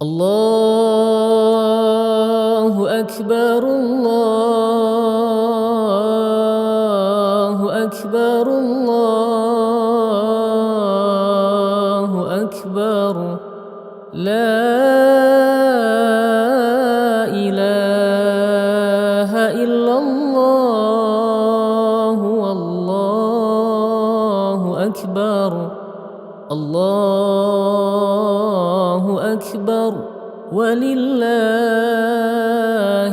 الله أكبر الله أكبر الله أكبر لا إله إلا الله والله أكبر الله أكبر ولله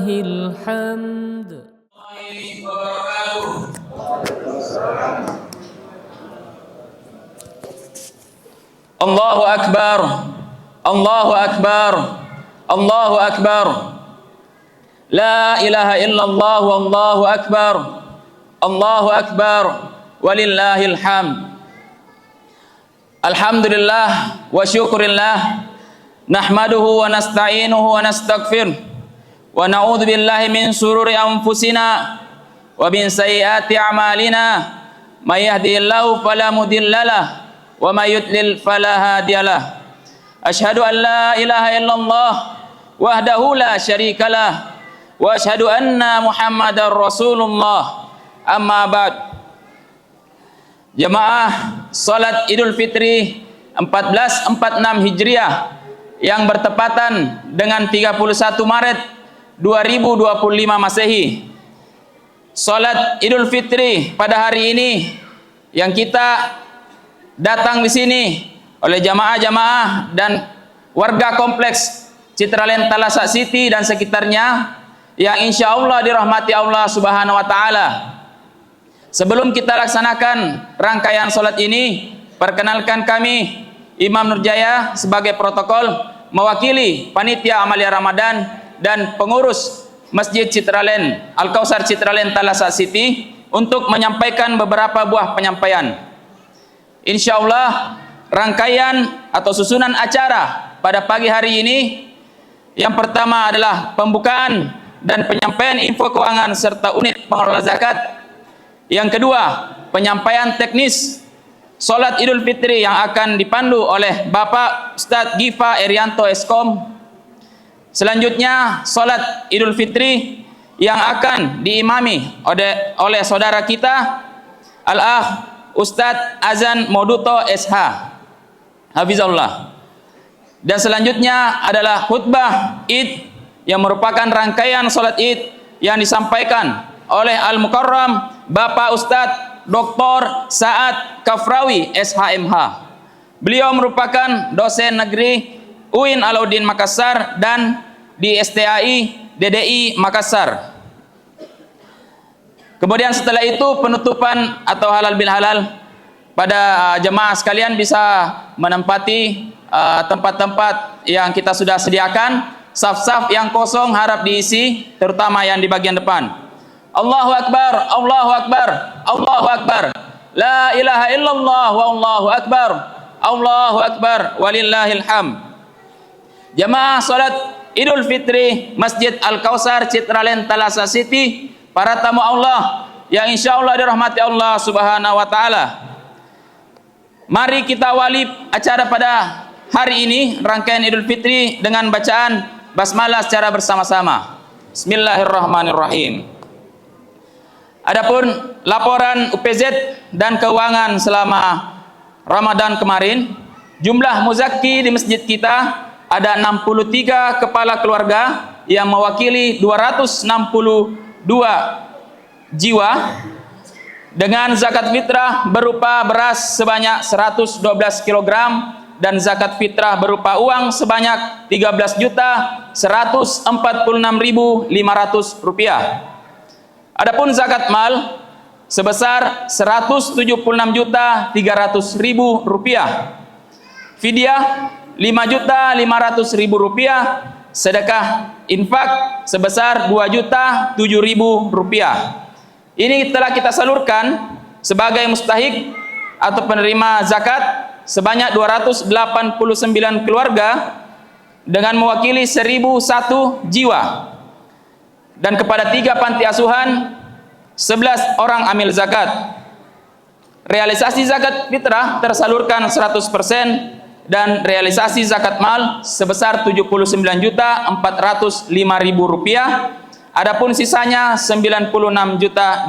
الحمد. Allahu Akbar, Allahu Akbar, Allahu Akbar. La ilaha illallah wallahu akbar, Allahu Akbar walillahil hamd. Alhamdulillah wa syukurillah, nahmaduhu wa nasta'inuhu wa nastaghfir wa na'udzu billahi min sururi anfusina wa min sayyiati a'malina. May yahdihillahu fala mudhillalah wa may yudlil fala hadiyalah. Asyhadu an la ilaha illallah wahdahu la syarikalah wa asyhadu anna Muhammadar Rasulullah. Amma ba'd. Jemaah salat Idul Fitri 1446 Hijriah yang bertepatan dengan 31 Maret 2025 Masehi. Salat Idul Fitri pada hari ini yang kita datang di sini oleh jamaah-jamaah dan warga kompleks Citraland Talasak City dan sekitarnya yang insya Allah dirahmati Allah Subhanahu wa Ta'ala. Sebelum kita laksanakan rangkaian salat ini, perkenalkan kami Imam Nurjaya sebagai protokol mewakili panitia Amalia Ramadan dan pengurus Masjid Citraland Al-Kausar Citraland Talasak City untuk menyampaikan beberapa buah penyampaian. Insya Allah rangkaian atau susunan acara pada pagi hari ini yang pertama adalah pembukaan dan penyampaian info keuangan serta unit pengelola zakat. Yang kedua, penyampaian teknis Salat Idul Fitri yang akan dipandu oleh Bapak Ustadz Giva Erianto Eskom. Selanjutnya, Salat Idul Fitri yang akan diimami oleh saudara kita Al-Akh Ustadz Azan Moduto SH Hafizahullah. Dan selanjutnya adalah khutbah Id yang merupakan rangkaian salat Id yang disampaikan oleh Al-Mukarram Bapak Ustadz Dr. Sa'ad Kafrawi SHMH. Beliau merupakan dosen negeri UIN Alauddin Makassar dan di STAI DDI Makassar. Kemudian setelah itu penutupan atau halal bil halal pada jemaah sekalian bisa menempati tempat-tempat yang kita sudah sediakan. Saf-saf yang kosong harap diisi, terutama yang di bagian depan. Allahu Akbar, Allahu Akbar, Allahu Akbar. La ilaha illallah wa Allahu Akbar, Allahu Akbar walillahil hamd. Jamaah salat Idul Fitri Masjid Al-Kausar Citraland Talasak City, para tamu Allah yang insya Allah dirahmati Allah Subhanahu wa Ta'ala. Mari kita awali acara pada hari ini rangkaian Idul Fitri dengan bacaan basmalah secara bersama-sama. Bismillahirrahmanirrahim. Adapun laporan UPZ dan keuangan selama Ramadan kemarin, jumlah muzaki di masjid kita ada 63 kepala keluarga yang mewakili 262 jiwa dengan zakat fitrah berupa beras sebanyak 112 kg dan zakat fitrah berupa uang sebanyak 13.146.500 rupiah. Adapun zakat mal sebesar 176.300.000 rupiah. Fidyah 5.500.000 rupiah. Sedekah infak sebesar 2.007.000 rupiah. Ini telah kita salurkan sebagai mustahik atau penerima zakat sebanyak 289 keluarga dengan mewakili 1.001 jiwa. Dan kepada 3 panti asuhan 11 orang amil zakat. Realisasi zakat fitrah tersalurkan 100% dan realisasi zakat mal sebesar Rp79.405.000. Adapun sisanya Rp96.895.000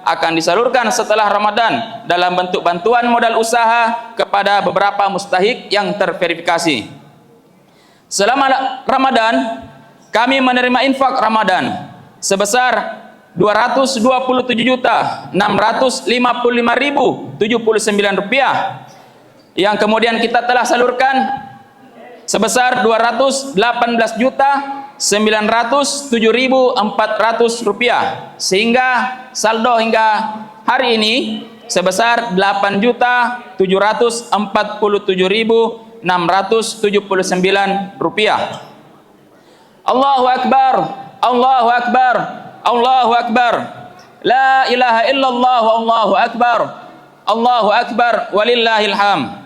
akan disalurkan setelah Ramadan dalam bentuk bantuan modal usaha kepada beberapa mustahik yang terverifikasi. Selama Ramadan kami menerima infak Ramadan sebesar Rp227.655.079 yang kemudian kita telah salurkan sebesar Rp218.907.400 sehingga saldo hingga hari ini sebesar Rp8.747.679. Allahu Akbar, Allahu Akbar, Allahu Akbar, la ilaha illallah, Allahu Akbar, Allahu Akbar, walillahil hamd.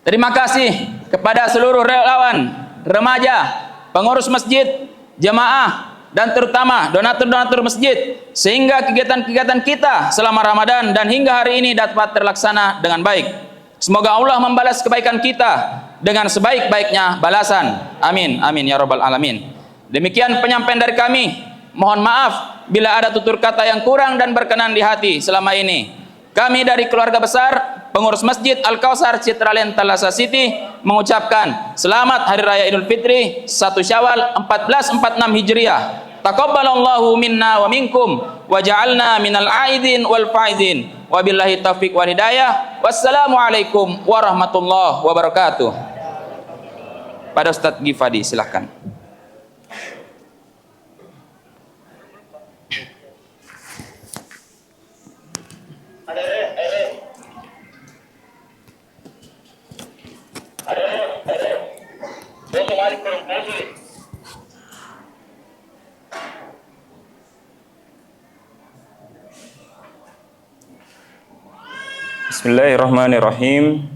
Terima kasih kepada seluruh relawan, remaja, pengurus masjid, jamaah, dan terutama donatur-donatur masjid, sehingga kegiatan-kegiatan kita selama Ramadan dan hingga hari ini dapat terlaksana dengan baik. Semoga Allah membalas kebaikan kita dengan sebaik-baiknya balasan. Amin, amin ya rabbal alamin. Demikian penyampaian dari kami. Mohon maaf bila ada tutur kata yang kurang dan berkenan di hati selama ini. Kami dari keluarga besar pengurus Masjid Al-Kausar Citraland Thalassa City mengucapkan selamat Hari Raya Idul Fitri 1 Syawal 1446 Hijriah. Taqabbalallahu minna wa minkum wa ja'alna minal aidin wal faidin. Wabillahi taufiq wal hidayah. Wassalamualaikum warahmatullahi wabarakatuh. Pada Ustadz Gifadi silahkan. Bismillahirrahmanirrahim.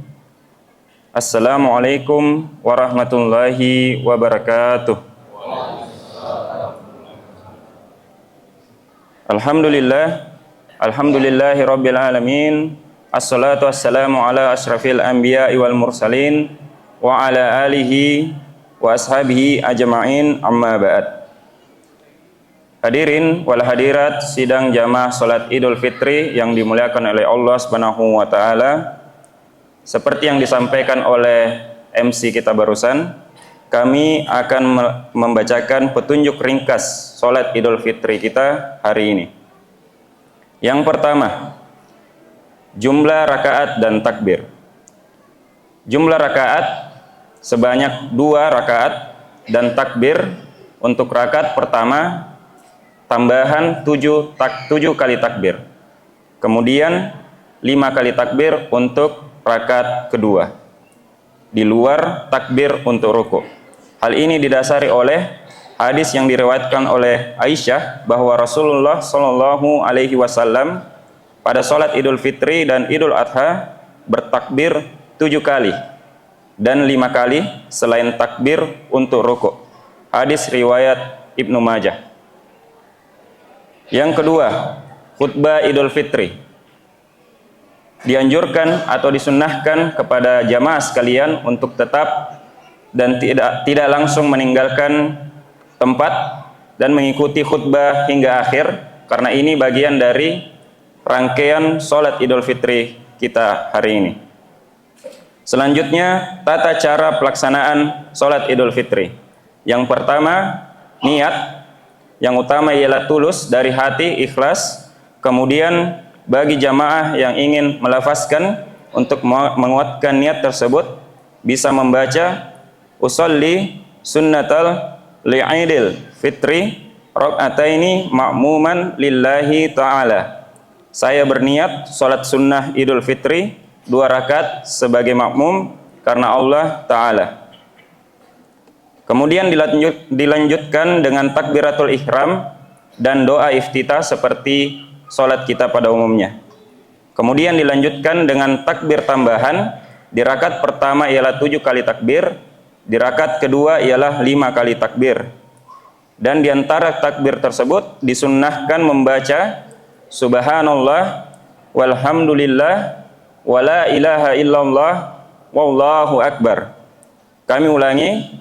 Assalamualaikum warahmatullahi wabarakatuh. Alhamdulillah, alhamdulillahi rabbil alamin. Assalatu wassalamu ala asyrafil anbiya'i wal mursalin wa ala alihi wa ashabihi ajma'in, amma ba'd. Hadirin wal hadirat sidang jamaah salat Idul Fitri yang dimuliakan oleh Allah Subhanahu wa taala. Seperti yang disampaikan oleh MC kita barusan, kami akan membacakan petunjuk ringkas salat Idul Fitri kita hari ini. Yang pertama, jumlah rakaat dan takbir. Jumlah rakaat sebanyak 2 rakaat dan takbir untuk rakaat pertama tambahan 7 kali takbir. Kemudian 5 kali takbir untuk rakaat kedua. Di luar takbir untuk rukuk. Hal ini didasari oleh hadis yang diriwayatkan oleh Aisyah bahwa Rasulullah Shallallahu alaihi wasallam pada salat Idul Fitri dan Idul Adha bertakbir 7 kali dan 5 kali selain takbir untuk rukuk. Hadis riwayat Ibnu Majah. Yang kedua, khutbah Idul Fitri. Dianjurkan atau disunnahkan kepada jamaah sekalian untuk tetap dan tidak langsung meninggalkan tempat dan mengikuti khutbah hingga akhir, karena ini bagian dari rangkaian sholat Idul Fitri kita hari ini. Selanjutnya, tata cara pelaksanaan sholat Idul Fitri. Yang pertama, niat. Yang utama ialah tulus dari hati, ikhlas. Kemudian bagi jamaah yang ingin melafazkan untuk menguatkan niat tersebut bisa membaca usolli sunnatal li'idil fitri rakaataini ma'muman lillahi ta'ala. Saya berniat salat sunnah Idul Fitri 2 rakaat sebagai makmum karena Allah Ta'ala. Kemudian dilanjutkan dengan takbiratul ihram dan doa iftitah seperti salat kita pada umumnya. Kemudian dilanjutkan dengan takbir tambahan. Di rakaat pertama ialah 7 kali takbir, di rakaat kedua ialah 5 kali takbir. Dan di antara takbir tersebut disunnahkan membaca subhanallah walhamdulillah wa la ilaha illallah wallahu akbar. Kami ulangi,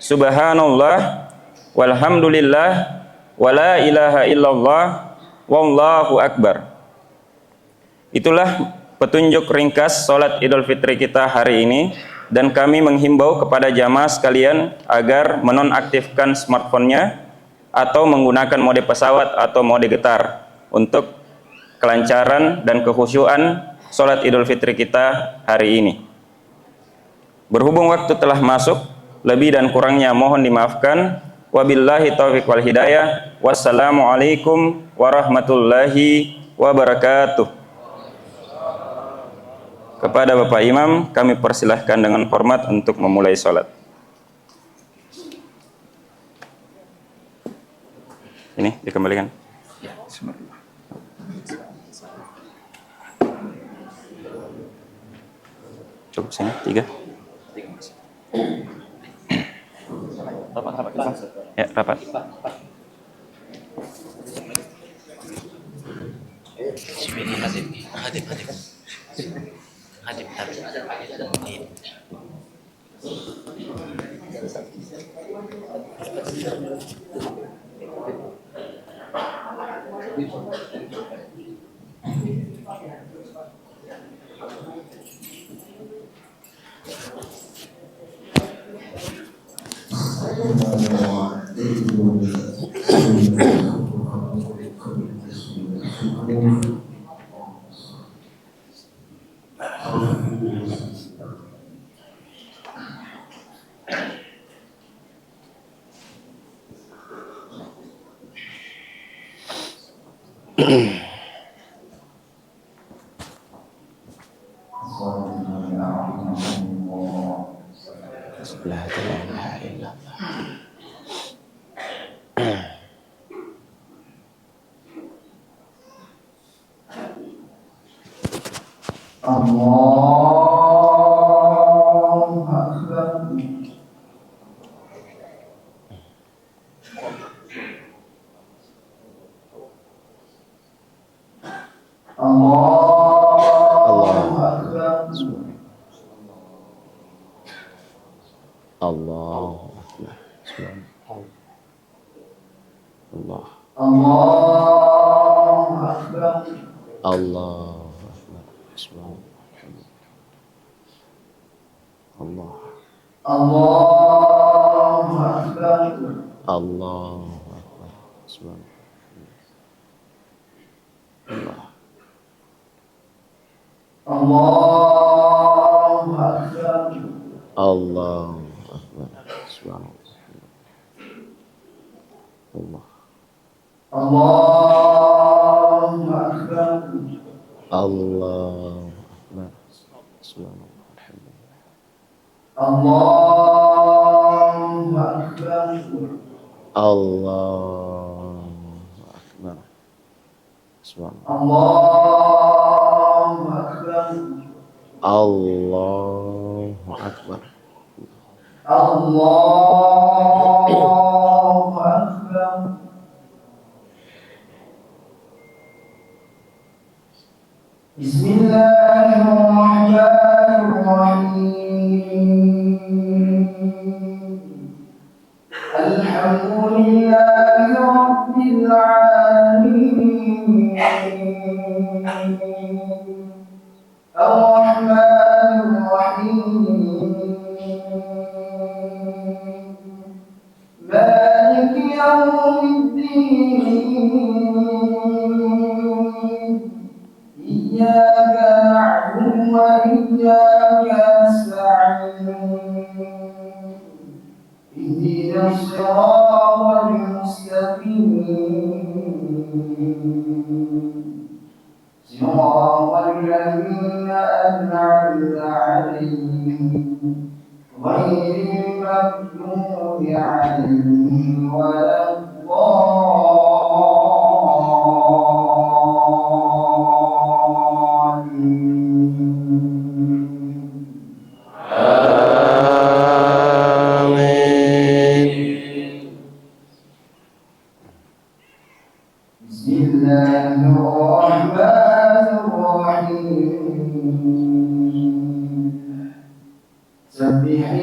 subhanallah walhamdulillah wa la ilaha illallah wallahu akbar. Itulah petunjuk ringkas salat Idul Fitri kita hari ini, dan kami menghimbau kepada jamaah sekalian agar menonaktifkan smartphone-nya atau menggunakan mode pesawat atau mode getar untuk kelancaran dan kekhusyuan salat Idul Fitri kita hari ini. Berhubung waktu telah masuk, lebih dan kurangnya mohon dimaafkan. Wabillahi taufiq wal hidayah. Wassalamualaikum warahmatullahi wabarakatuh. Kepada Bapak Imam, kami persilahkan dengan hormat untuk memulai sholat. Ini dikembalikan. Cukup sini, 3. Ya, rapat. Bismillahirrahmanirrahim.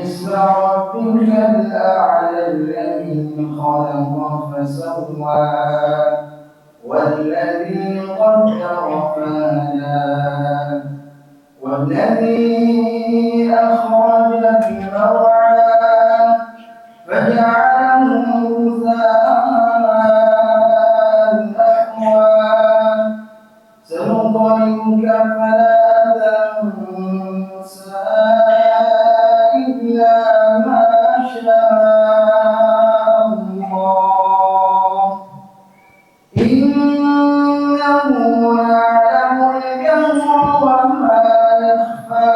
اسم ربك الأعلى الذي خلق فسوى والذي قدر فهدى والذي أخرج المرعى فجعله غثاء أحوى سنقرئك فلا تنسى إلا ما شاء الله إنه يعلم الجهر وما يخفى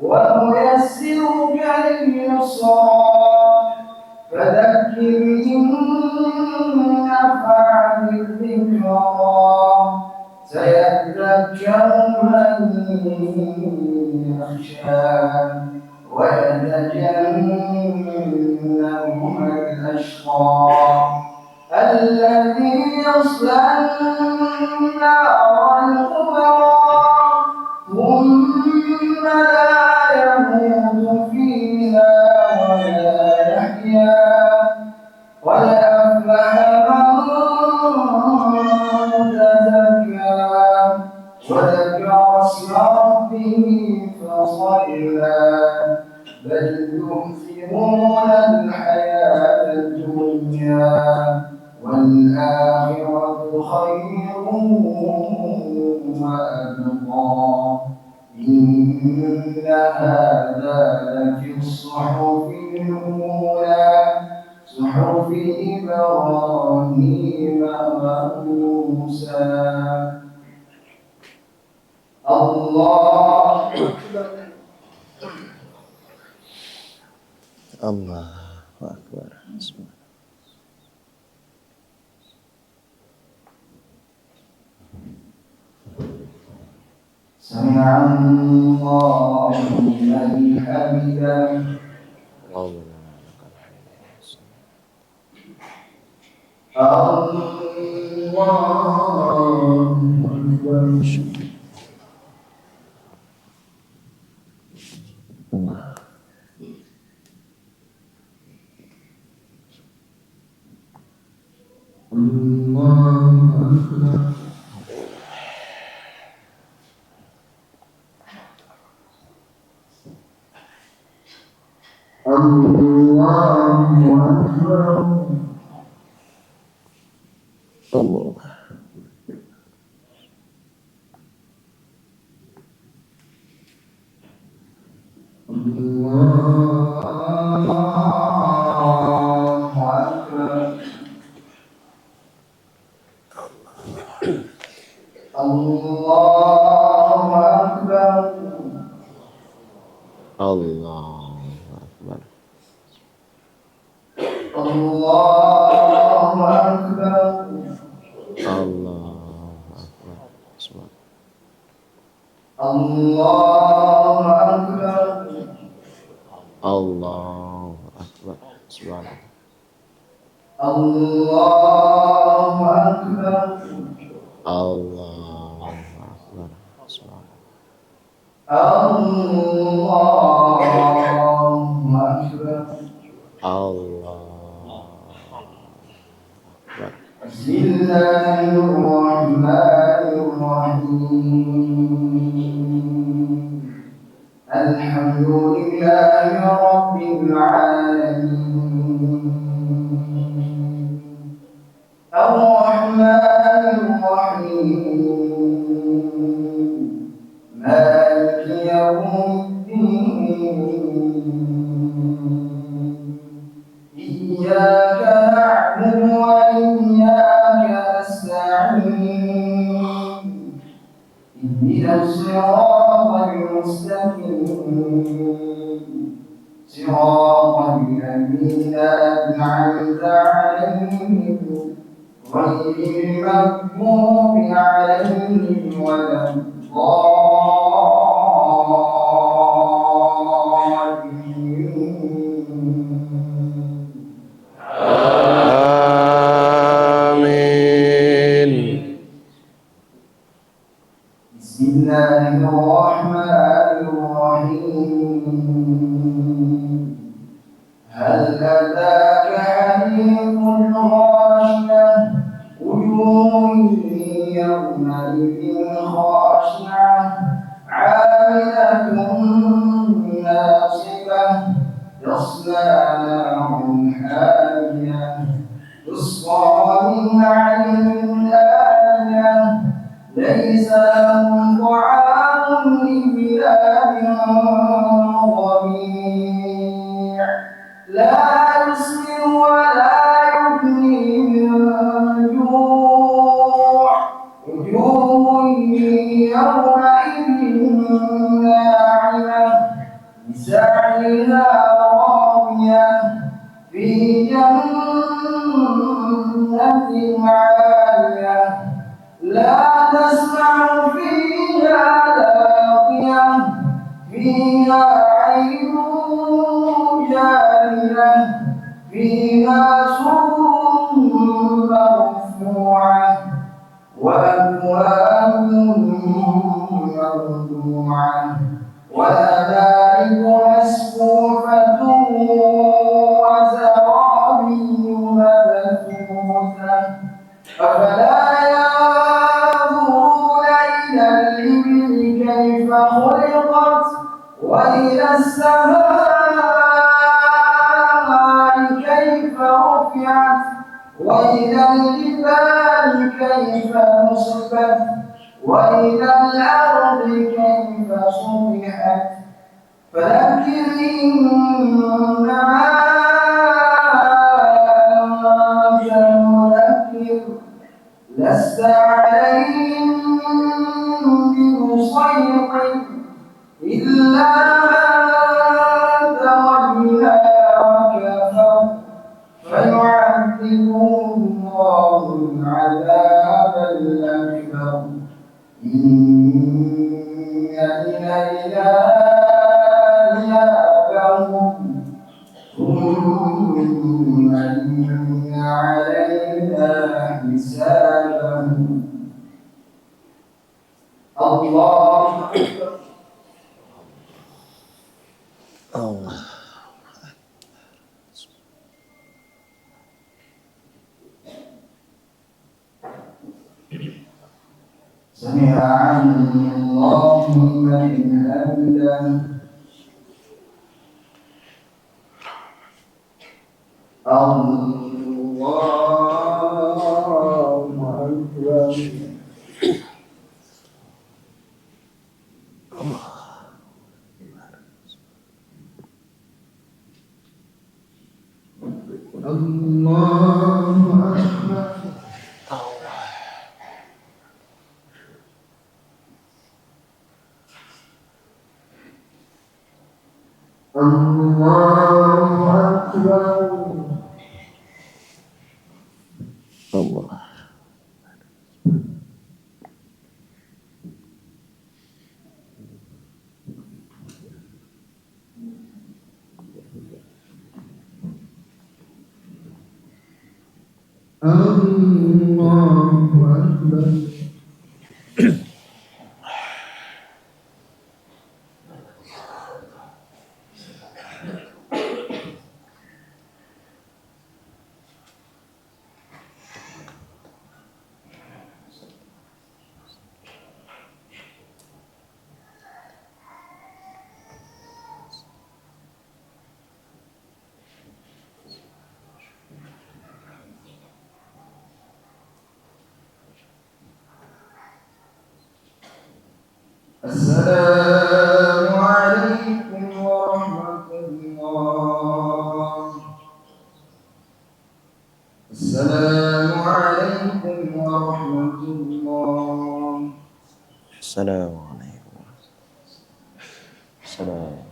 ونيسرك لليسرى فذكر إن نفعت الذكرى سيذكر من يخشى ويتجنبها الأشقى الذي يصلى النار الكبرى ثم لا يموت فيها ولا يحيا قد أفلح من تزكى وذكر اسم ربه فصلى بل تؤثرون الحياة الدنيا والآخرة خير وأبقى إن هذا لفي الصحف الأولى صحف إبراهيم وموسى الله Allahu Akbar. سمع الله لمن حمده الله أكبر بسم الله الرحمن الرحيم الحمد لله رب العالمين الرحمن الرحيم مالك يوم الدين إياك نعبد وإياك نستعين اهدنا الصراط المستقيم صراط الذين أنعمت عليهم غير المغضوب عليهم ولا بسم الله الرحمن الرحيم تصلى نارا حامية تسقى من عين آنية ليس لهم طعام إلا من ضريع لا يسمن ولا يغني من جوع وجوه يومئذ ناعمة لسعيها راضية في جنة عالية لا تسمع فيها لاغية فيها عين جارية فيها سرر مرفوعة وأكواب موضوعة ونمارق مصفوفة وزرابي مبثوثة أفلا ينظرون إلى الإبل كيف خلقت وإلى السماء كيف رفعت وإلى الجبال كيف نصبت وإلى الأرض كيف سطحت فذكر إنما أنت مذكر لست عليهم بمسيطر إلا من تولى وكفر فيعذبه الله العذاب الأكبر إن إلينا إيابهم ثم إن علينا حسابهم الله Allah. سمع الله لمن حمده الله أكبر الله أكبر الله أكبر Allah. الله أكبر السلام عليكم ورحمة الله السلام عليكم ورحمة الله Assalamualaikum. Assalam.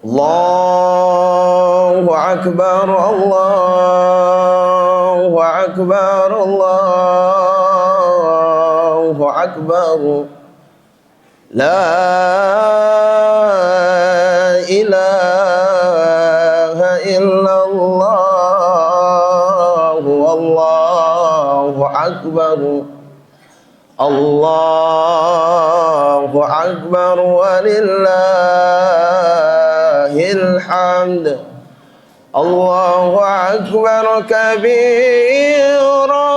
Allahu Akbar, Allahu Akbar, Allahu Akbar. La أكبر الله أكبر ولله الحمد الله أكبر كبيرا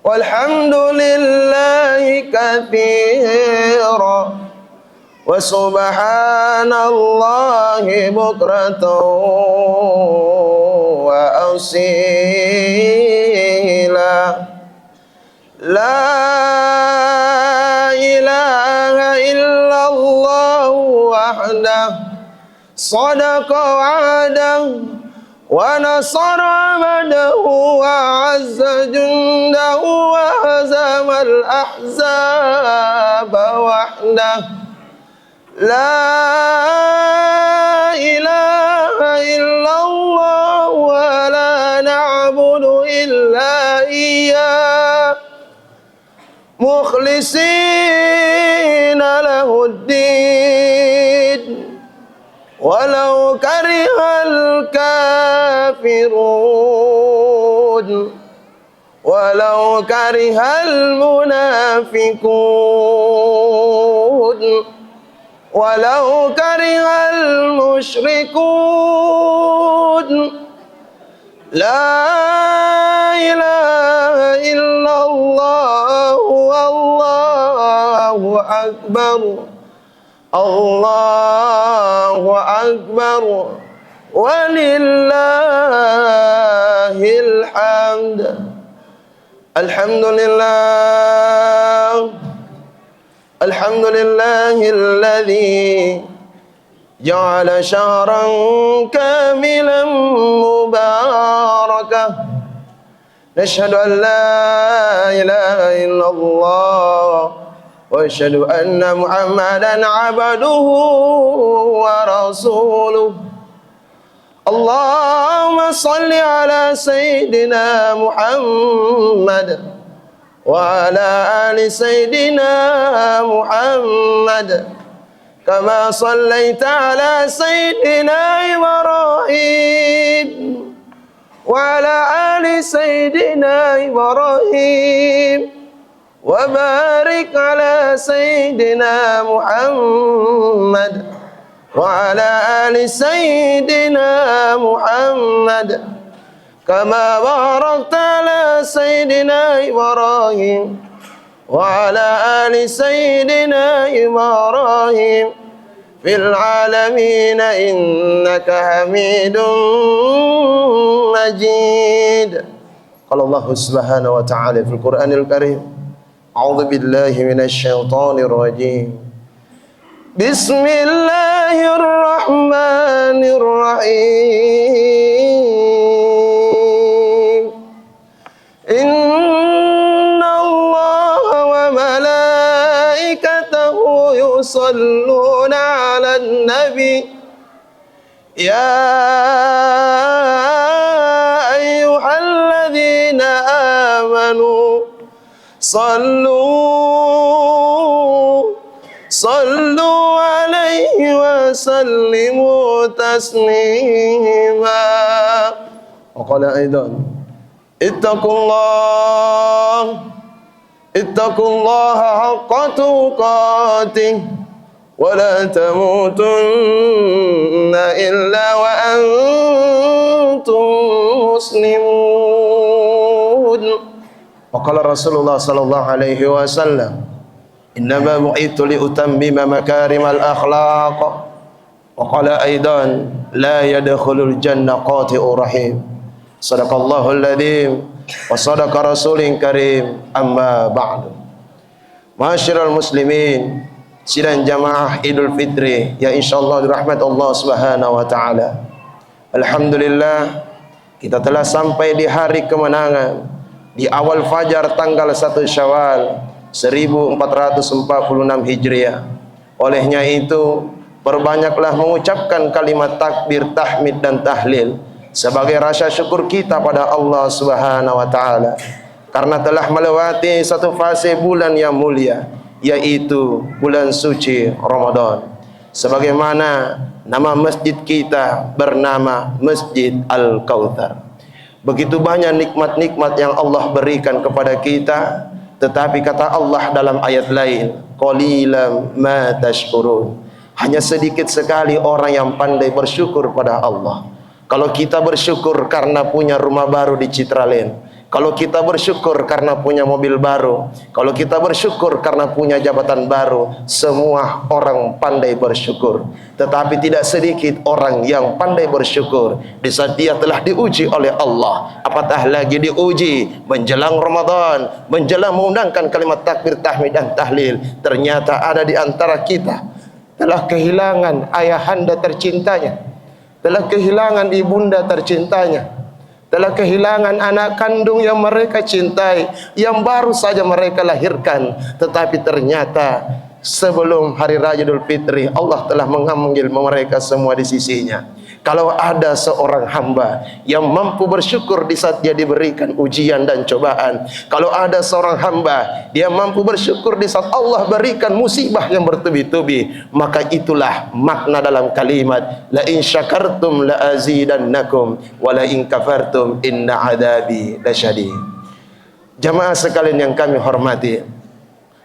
والحمد لله كثيرا وسبحان الله بكرة وأصيلا لا إله إلا الله وحده صدق وعده ونصر عبده وعز جنده وهزم الأحزاب وحده لا إله إلا الله ولا نعبد إلا إياه مخلصين له الدين ولو كره الكافرون ولو كره المنافقون ولو كره المشركون لا إله إلا الله والله أكبر الله أكبر ولله الحمد الحمد لله الحمد لله الذي جعل شهرا كاملا مباركا نشهد أن لا إله إلا الله وأشهد أن محمدا عبده ورسوله اللهم صل على سيدنا محمد وعلى آل سيدنا محمد كما صليت على سيدنا إبراهيم وعلى آل سيدنا إبراهيم وبارك على سيدنا محمد وعلى آل سيدنا محمد كما باركت على سيدنا إبراهيم وعلى آل سيدنا إبراهيم في العالمين إنك حميد مجيد. قال الله سبحانه وتعالى في القرآن الكريم أعوذ بالله من الشيطان الرجيم بسم الله الرحمن الرحيم إن الله وملائكته يصلون على النبي يا أيها الذين آمنوا صلوا عليه وسلموا تسليما. وقال أيضا اتقوا الله حق تقاته ولا تموتن إلا وأنتم مسلمون. وقال رسول الله صلى الله عليه وسلم إنما بعثت لأتمم مكارم الأخلاق. وقال أيضا لا يدخل الجنة قاطع رحيم. صدق الله العظيم وصدق رسول كريم. أما بعد Ma'asyiral muslimin, sidang jamaah Idul Fitri ya insyaallah dirahmati Allah Subhanahu wa taala. Alhamdulillah kita telah sampai di hari kemenangan di awal fajar tanggal 1 Syawal 1446 Hijriah. Olehnya itu perbanyaklah mengucapkan kalimat takbir, tahmid dan tahlil sebagai rasa syukur kita pada Allah Subhanahu wa taala karena telah melewati satu fase bulan yang mulia, yaitu bulan suci Ramadan. Sebagaimana nama masjid kita bernama Masjid Al-Kautsar. Begitu banyak nikmat-nikmat yang Allah berikan kepada kita, tetapi kata Allah dalam ayat lain, qalilan ma tashkurun. Hanya sedikit sekali orang yang pandai bersyukur pada Allah. Kalau kita bersyukur karena punya rumah baru di Citraland, kalau kita bersyukur karena punya mobil baru, kalau kita bersyukur karena punya jabatan baru, semua orang pandai bersyukur. Tetapi tidak sedikit orang yang pandai bersyukur di saat dia telah diuji oleh Allah. Apatah lagi diuji menjelang Ramadan, menjelang mengundangkan kalimat takbir, tahmid dan tahlil, ternyata ada di antara kita telah kehilangan ayahanda tercintanya, telah kehilangan ibunda tercintanya, telah kehilangan anak kandung yang mereka cintai, yang baru saja mereka lahirkan. Tetapi ternyata sebelum Hari Raya Idul Fitri, Allah telah mengambil mereka semua di sisinya. Kalau ada seorang hamba yang mampu bersyukur di saat dia diberikan ujian dan cobaan, kalau ada seorang hamba dia mampu bersyukur di saat Allah berikan musibah yang bertubi-tubi, maka itulah makna dalam kalimat la in syakartum la azidannakum wa la in kafartum inna adabi lasyadid. Jamaah sekalian yang kami hormati,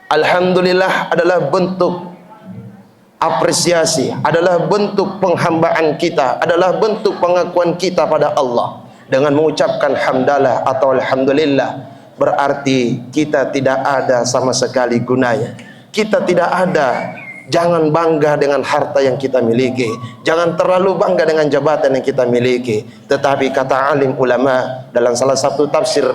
alhamdulillah adalah bentuk apresiasi, adalah bentuk penghambaan kita, adalah bentuk pengakuan kita pada Allah dengan mengucapkan hamdalah atau alhamdulillah. Berarti kita tidak ada sama sekali gunanya, kita tidak ada. Jangan bangga dengan harta yang kita miliki, jangan terlalu bangga dengan jabatan yang kita miliki. Tetapi kata alim ulama dalam salah satu tafsir,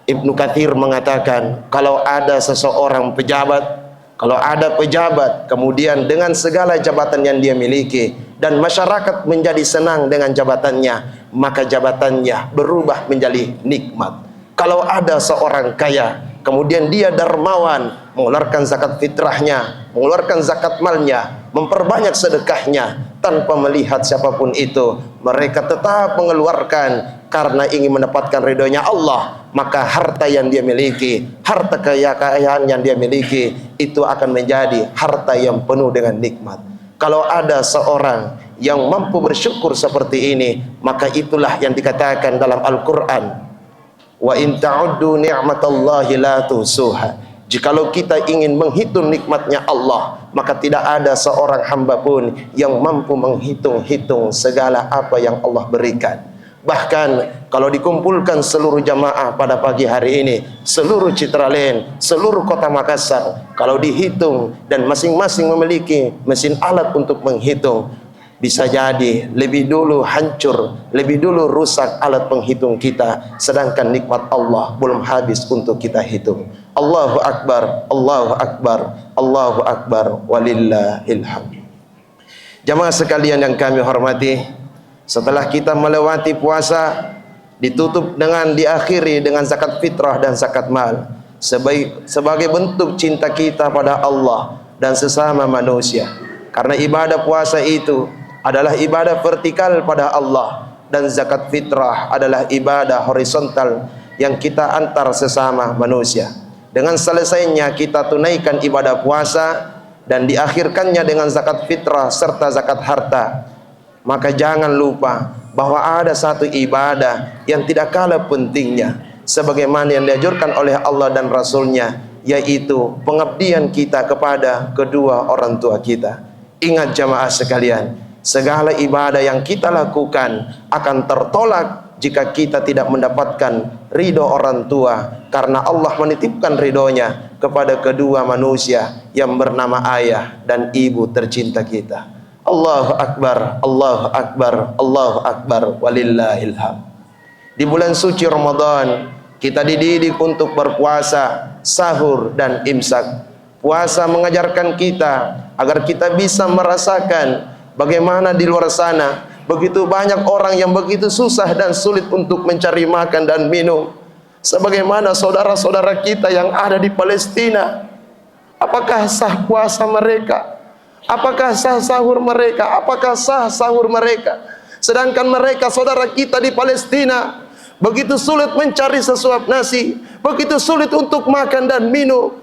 Ibnu Katsir mengatakan, kalau ada seseorang pejabat, kalau ada pejabat kemudian dengan segala jabatan yang dia miliki dan masyarakat menjadi senang dengan jabatannya, maka jabatannya berubah menjadi nikmat. Kalau ada seorang kaya kemudian dia dermawan, mengeluarkan zakat fitrahnya, mengeluarkan zakat malnya, memperbanyak sedekahnya tanpa melihat siapapun itu, mereka tetap mengeluarkan karena ingin mendapatkan ridhonya Allah, maka harta yang dia miliki, harta kekayaan yang dia miliki itu akan menjadi harta yang penuh dengan nikmat. Kalau ada seorang yang mampu bersyukur seperti ini, maka itulah yang dikatakan dalam Al-Quran, wa in ta'uddu ni'matallahi la tuhsuha. Jikalau kita ingin menghitung nikmatnya Allah, maka tidak ada seorang hamba pun yang mampu menghitung-hitung segala apa yang Allah berikan. Bahkan kalau dikumpulkan seluruh jamaah pada pagi hari ini, seluruh Citraland, seluruh kota Makassar, kalau dihitung dan masing-masing memiliki mesin alat untuk menghitung, bisa jadi lebih dulu hancur, lebih dulu rusak alat penghitung kita, sedangkan nikmat Allah belum habis untuk kita hitung. Allahu Akbar, Allahu Akbar, Allahu Akbar, walillahil hamd. Jamaah sekalian yang kami hormati, setelah kita melewati puasa, ditutup dengan diakhiri dengan zakat fitrah dan zakat mal sebagai bentuk cinta kita pada Allah dan sesama manusia. Karena ibadah puasa itu adalah ibadah vertikal pada Allah dan zakat fitrah adalah ibadah horizontal yang kita antar sesama manusia. Dengan selesainya kita tunaikan ibadah puasa dan diakhirkannya dengan zakat fitrah serta zakat harta, maka jangan lupa bahwa ada satu ibadah yang tidak kalah pentingnya sebagaimana yang dianjurkan oleh Allah dan Rasulnya, yaitu pengabdian kita kepada kedua orang tua kita. Ingat jamaah sekalian, segala ibadah yang kita lakukan akan tertolak jika kita tidak mendapatkan ridho orang tua, karena Allah menitipkan ridhonya kepada kedua manusia yang bernama ayah dan ibu tercinta kita. Allahu Akbar, Allahu Akbar, Allahu Akbar, walillahil hamd. Di bulan suci Ramadan kita dididik untuk berpuasa, sahur dan imsak. Puasa mengajarkan kita agar kita bisa merasakan bagaimana di luar sana begitu banyak orang yang begitu susah dan sulit untuk mencari makan dan minum. Sebagaimana saudara-saudara kita yang ada di Palestina, apakah sah puasa mereka? Apakah sah sahur mereka? Apakah sah sahur mereka? Sedangkan mereka, saudara kita di Palestina, begitu sulit mencari sesuap nasi, begitu sulit untuk makan dan minum.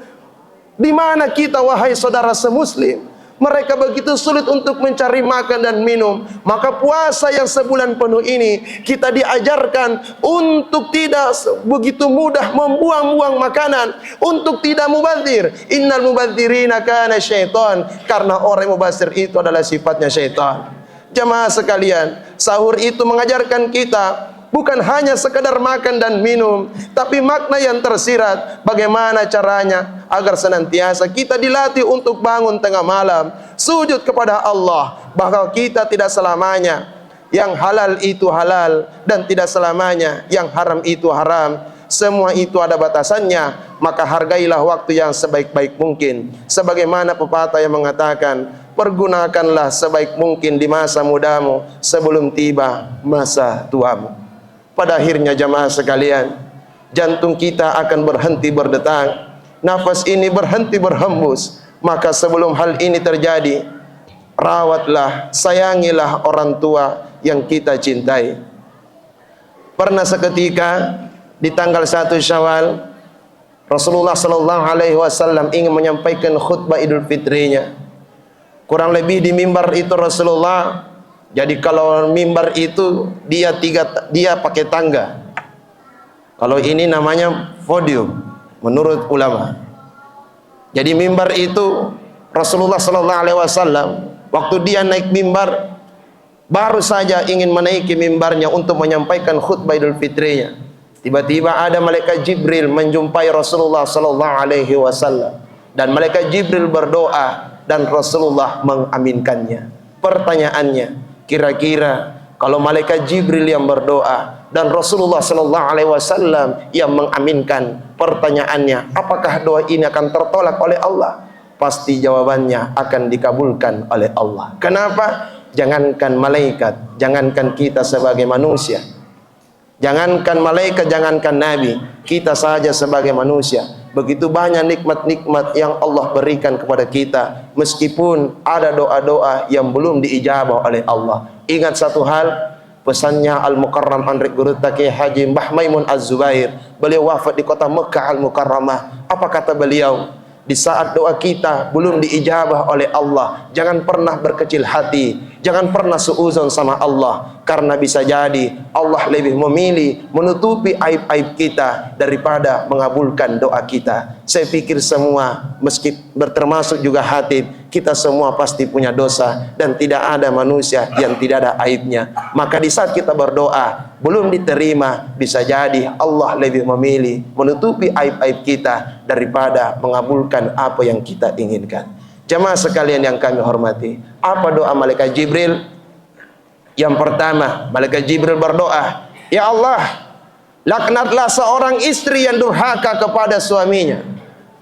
Di mana kita wahai saudara semuslim? Mereka begitu sulit untuk mencari makan dan minum. Maka puasa yang sebulan penuh ini kita diajarkan untuk tidak begitu mudah membuang-buang makanan, untuk tidak mubazir. Innal mubazirina kana syaitan, karena orang mubazir itu adalah sifatnya syaitan. Jamaah sekalian, sahur itu mengajarkan kita bukan hanya sekadar makan dan minum, tapi makna yang tersirat. Bagaimana caranya agar senantiasa kita dilatih untuk bangun tengah malam, sujud kepada Allah, bahwa kita tidak selamanya yang halal itu halal dan tidak selamanya yang haram itu haram. Semua itu ada batasannya. Maka hargailah waktu yang sebaik-baik mungkin. Sebagaimana pepatah yang mengatakan, pergunakanlah sebaik mungkin di masa mudamu sebelum tiba masa tuamu. Pada akhirnya jamaah sekalian, jantung kita akan berhenti berdetak, nafas ini berhenti berhembus. Maka sebelum hal ini terjadi, rawatlah, sayangilah orang tua yang kita cintai. Pernah seketika di tanggal 1 Syawal, Rasulullah SAW ingin menyampaikan khutbah Idul Fitrinya. Kurang lebih di mimbar itu Rasulullah, jadi kalau mimbar itu dia pakai tangga. Kalau ini namanya podium menurut ulama. Jadi mimbar itu Rasulullah SAW waktu dia naik mimbar, baru saja ingin menaiki mimbarnya untuk menyampaikan khutbah Idul Fitrinya, tiba-tiba ada malaikat Jibril menjumpai Rasulullah SAW, dan malaikat Jibril berdoa dan Rasulullah mengaminkannya. Pertanyaannya, kira-kira kalau malaikat Jibril yang berdoa dan Rasulullah SAW yang mengaminkan, pertanyaannya, apakah doa ini akan tertolak oleh Allah? Pasti jawabannya akan dikabulkan oleh Allah. Kenapa? Jangankan malaikat, jangankan kita sebagai manusia, jangankan malaikat, jangankan nabi, kita saja sebagai manusia, begitu banyak nikmat-nikmat yang Allah berikan kepada kita, meskipun ada doa-doa yang belum diijabah oleh Allah. Ingat satu hal, pesannya Al-Mukarram Andrik Guru Taki Haji Mbah Maimun Az-Zubair, beliau wafat di kota Mekah Al-Mukarramah. Apa kata beliau? Di saat doa kita belum diijabah oleh Allah, jangan pernah berkecil hati, jangan pernah suuzon sama Allah, karena bisa jadi Allah lebih memilih menutupi aib-aib kita daripada mengabulkan doa kita. Saya pikir semua, meski termasuk juga Hatib, kita semua pasti punya dosa dan tidak ada manusia yang tidak ada aibnya. Maka di saat kita berdoa belum diterima, bisa jadi Allah lebih memilih menutupi aib-aib kita daripada mengabulkan apa yang kita inginkan. Jamaah sekalian yang kami hormati, apa doa malaikat Jibril? Yang pertama, malaikat Jibril berdoa, ya Allah, laknatlah seorang istri yang durhaka kepada suaminya.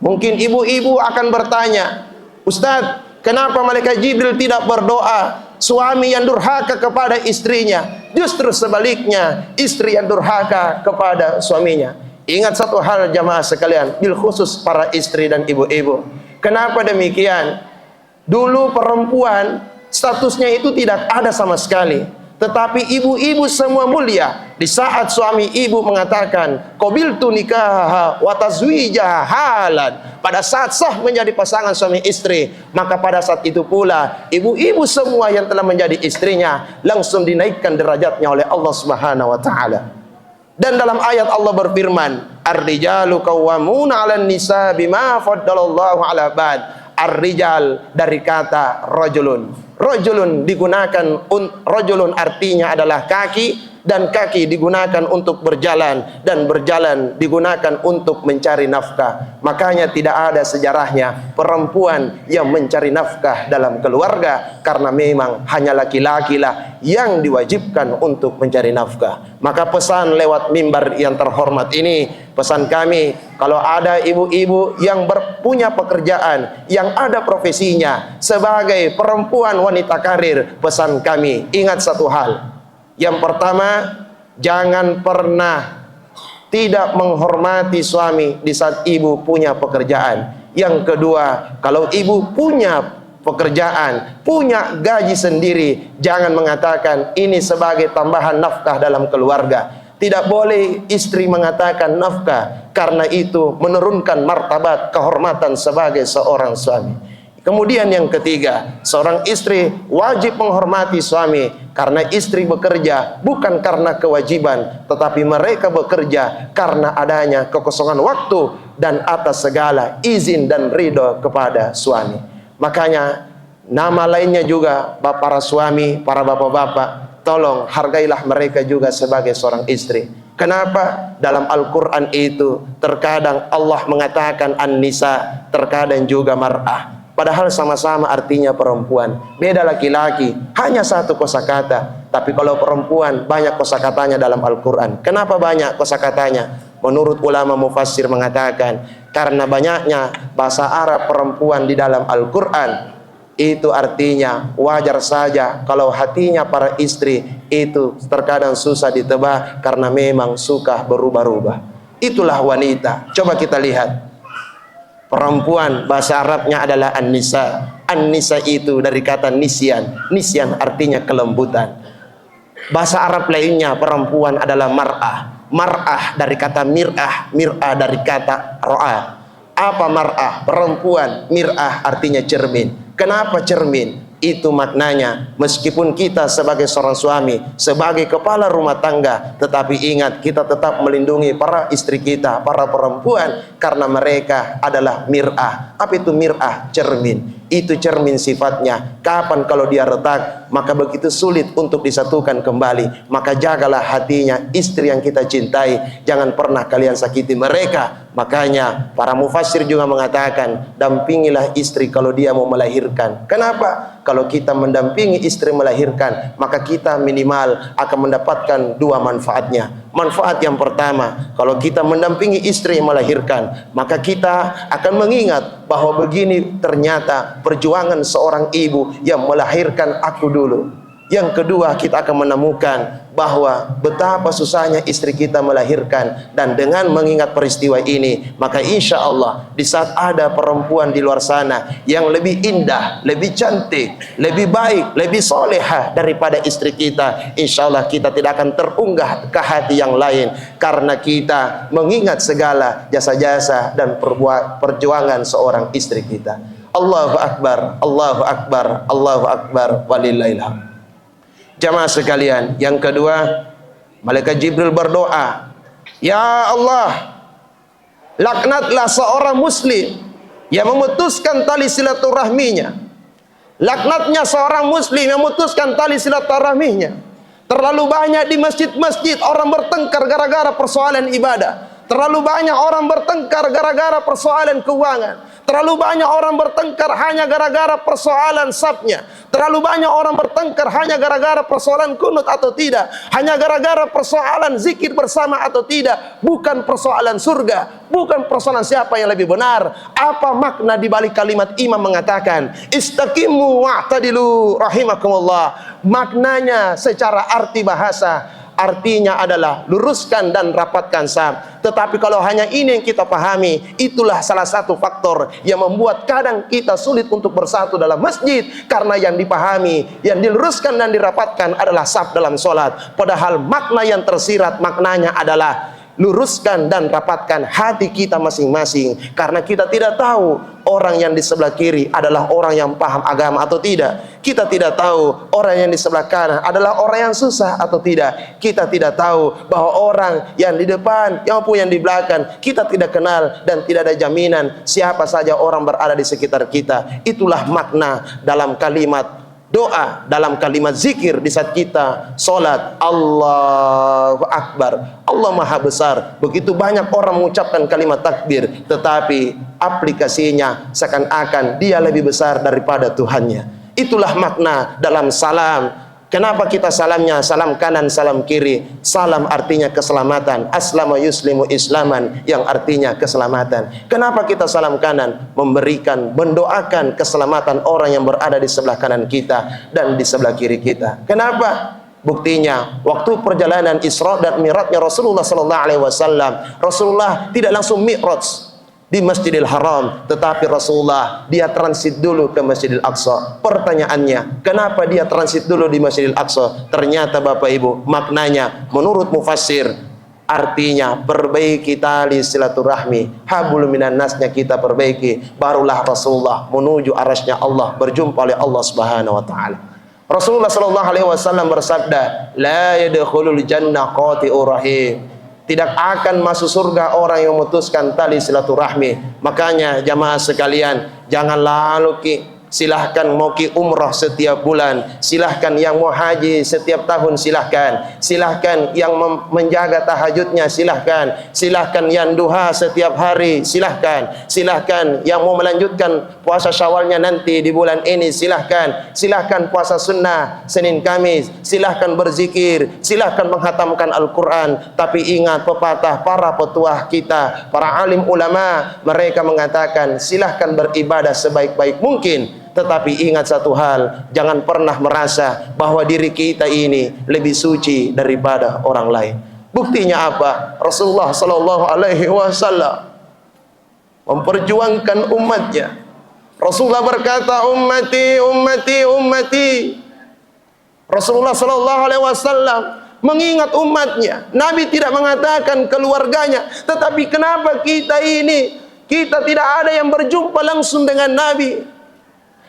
Mungkin ibu-ibu akan bertanya, Ustaz, kenapa malaikat Jibril tidak berdoa suami yang durhaka kepada istrinya? Justru sebaliknya, istri yang durhaka kepada suaminya. Ingat satu hal jamaah sekalian, bil khusus para istri dan ibu-ibu. Kenapa demikian? Dulu perempuan statusnya itu tidak ada sama sekali. Tetapi ibu-ibu semua mulia. Di saat suami ibu mengatakan qabiltu nikaha wa tazwijaha halan, pada saat sah menjadi pasangan suami istri, maka pada saat itu pula ibu-ibu semua yang telah menjadi istrinya langsung dinaikkan derajatnya oleh Allah Subhanahu wa taala. Dan dalam ayat Allah berfirman, ar-rijalu qawwamuna 'alan nisa bima faddalallahu 'ala ba'd. Ar-rijal dari kata rajulun. Rajulun digunakan, rajulun artinya adalah kaki, dan kaki digunakan untuk berjalan, dan berjalan digunakan untuk mencari nafkah. Makanya tidak ada sejarahnya perempuan yang mencari nafkah dalam keluarga, karena memang hanya laki-laki lah yang diwajibkan untuk mencari nafkah. Maka pesan lewat mimbar yang terhormat ini, pesan kami, kalau ada ibu-ibu yang punya pekerjaan, yang ada profesinya sebagai perempuan wanita karir, pesan kami, ingat satu hal. Yang pertama, jangan pernah tidak menghormati suami di saat ibu punya pekerjaan. Yang kedua, kalau ibu punya pekerjaan, punya gaji sendiri, jangan mengatakan ini sebagai tambahan nafkah dalam keluarga. Tidak boleh istri mengatakan nafkah, karena itu menurunkan martabat kehormatan sebagai seorang suami. Kemudian yang ketiga, seorang istri wajib menghormati suami karena istri bekerja bukan karena kewajiban, tetapi mereka bekerja karena adanya kekosongan waktu dan atas segala izin dan ridho kepada suami. Makanya nama lainnya juga para suami, para bapak-bapak, tolong hargailah mereka juga sebagai seorang istri. Kenapa? Dalam Al-Quran itu terkadang Allah mengatakan an-nisa, terkadang juga mar'ah. Padahal sama-sama artinya perempuan. Beda laki-laki, hanya satu kosakata. Tapi kalau perempuan banyak kosakatanya dalam Al-Quran. Kenapa banyak kosakatanya? Menurut ulama mufassir mengatakan karena banyaknya bahasa Arab perempuan di dalam Al-Quran. Itu artinya wajar saja kalau hatinya para istri itu terkadang susah ditebak karena memang suka berubah-ubah. Itulah wanita. Coba kita lihat. Perempuan bahasa Arabnya adalah an-nisa. An-nisa itu dari kata nisyan. Nisyan artinya kelembutan. Bahasa Arab lainnya perempuan adalah mar'ah. Mar'ah dari kata mir'ah. Mir'ah dari kata ro'ah. Apa mar'ah? Perempuan. Mir'ah artinya cermin. Kenapa cermin? Itu maknanya, meskipun kita sebagai seorang suami, sebagai kepala rumah tangga, tetapi ingat kita tetap melindungi para istri kita, para perempuan, karena mereka adalah mir'ah. Apa itu mir'ah? Cermin. Itu cermin sifatnya. Kapan kalau dia retak, maka begitu sulit untuk disatukan kembali. Maka jagalah hatinya istri yang kita cintai. Jangan pernah kalian sakiti mereka. Makanya para mufassir juga mengatakan, dampingilah istri kalau dia mau melahirkan. Kenapa? Kalau kita mendampingi istri melahirkan, maka kita minimal akan mendapatkan dua manfaatnya. Manfaat yang pertama, kalau kita mendampingi istri melahirkan, maka kita akan mengingat bahwa begini ternyata perjuangan seorang ibu yang melahirkan aku dulu. Yang kedua, kita akan menemukan bahwa betapa susahnya istri kita melahirkan, dan dengan mengingat peristiwa ini, maka insya Allah di saat ada perempuan di luar sana yang lebih indah, lebih cantik, lebih baik, lebih solehah daripada istri kita, insya Allah kita tidak akan terunggah ke hati yang lain, karena kita mengingat segala jasa-jasa dan perjuangan seorang istri kita. Allahu Akbar, Allahu Akbar, Allahu Akbar, walillahil hamd. Jamaah sekalian, yang kedua, malaikat Jibril berdoa, ya Allah, laknatlah seorang muslim yang memutuskan tali silaturahminya. Laknatnya seorang muslim yang memutuskan tali silaturahminya. Terlalu banyak di masjid-masjid orang bertengkar gara-gara persoalan ibadah. Terlalu banyak orang bertengkar gara-gara persoalan keuangan. Terlalu banyak orang bertengkar hanya gara-gara persoalan sabnya. Terlalu banyak orang bertengkar hanya gara-gara persoalan kunut atau tidak. Hanya gara-gara persoalan zikir bersama atau tidak. Bukan persoalan surga. Bukan persoalan siapa yang lebih benar. Apa makna di balik kalimat imam mengatakan istaqimu wa'tadilu rahimakumullah. Maknanya secara arti bahasa, artinya adalah luruskan dan rapatkan saf. Tetapi kalau hanya ini yang kita pahami, itulah salah satu faktor yang membuat kadang kita sulit untuk bersatu dalam masjid, karena yang dipahami, yang diluruskan dan dirapatkan adalah saf dalam sholat. Padahal makna yang tersirat maknanya adalah luruskan dan rapatkan hati kita masing-masing, karena kita tidak tahu orang yang di sebelah kiri adalah orang yang paham agama atau tidak. Kita tidak tahu orang yang di sebelah kanan adalah orang yang susah atau tidak. Kita tidak tahu bahwa orang yang di depan maupun yang di belakang kita tidak kenal, dan tidak ada jaminan siapa saja orang berada di sekitar kita. Itulah makna dalam kalimat doa, dalam kalimat zikir di saat kita sholat. Allahu Akbar, Allah Maha Besar. Begitu banyak orang mengucapkan kalimat takbir, tetapi aplikasinya seakan-akan dia lebih besar daripada Tuhannya. Itulah makna dalam salam. Kenapa kita salamnya salam kanan, salam kiri? Salam artinya keselamatan. Aslama yuslimu islaman, yang artinya keselamatan. Kenapa kita salam kanan? Memberikan, mendoakan keselamatan orang yang berada di sebelah kanan kita dan di sebelah kiri kita. Kenapa? Buktinya, waktu perjalanan Isra dan Mi'rajnya Rasulullah sallallahu alaihi wasallam, Rasulullah tidak langsung Mi'raj di Masjidil Haram, tetapi Rasulullah dia transit dulu ke Masjidil Aqsa. Pertanyaannya, kenapa dia transit dulu di Masjidil Aqsa? Ternyata Bapak Ibu, maknanya menurut mufassir Artinya perbaiki tali silaturahmi, hablum minan nasnya kita perbaiki, barulah Rasulullah menuju arasnya Allah, berjumpa oleh Allah Subhanahu wa taala. Rasulullah sallallahu alaihi wasallam bersabda, la yadkhulul jannah qati'ur rahim. Tidak akan masuk surga orang yang memutuskan tali silaturahmi. Makanya jamaah sekalian, jangan lalu silahkan mau umrah setiap bulan, silahkan yang mau haji setiap tahun, silahkan yang menjaga tahajudnya, silahkan yang duha setiap hari, silahkan yang mau melanjutkan puasa Syawalnya nanti di bulan ini, silahkan puasa sunnah Senin Kamis, silahkan berzikir, silahkan menghatamkan Al-Quran. Tapi ingat pepatah para petuah kita, para alim ulama, mereka mengatakan silahkan beribadah sebaik-baik mungkin. Tetapi ingat satu hal, jangan pernah merasa bahwa diri kita ini lebih suci daripada orang lain. Buktinya apa? Rasulullah sallallahu alaihi wasallam memperjuangkan umatnya. Rasulullah berkata, ummati, ummati, ummati. Rasulullah sallallahu alaihi wasallam mengingat umatnya. Nabi tidak mengatakan keluarganya, tetapi kenapa kita tidak ada yang berjumpa langsung dengan Nabi?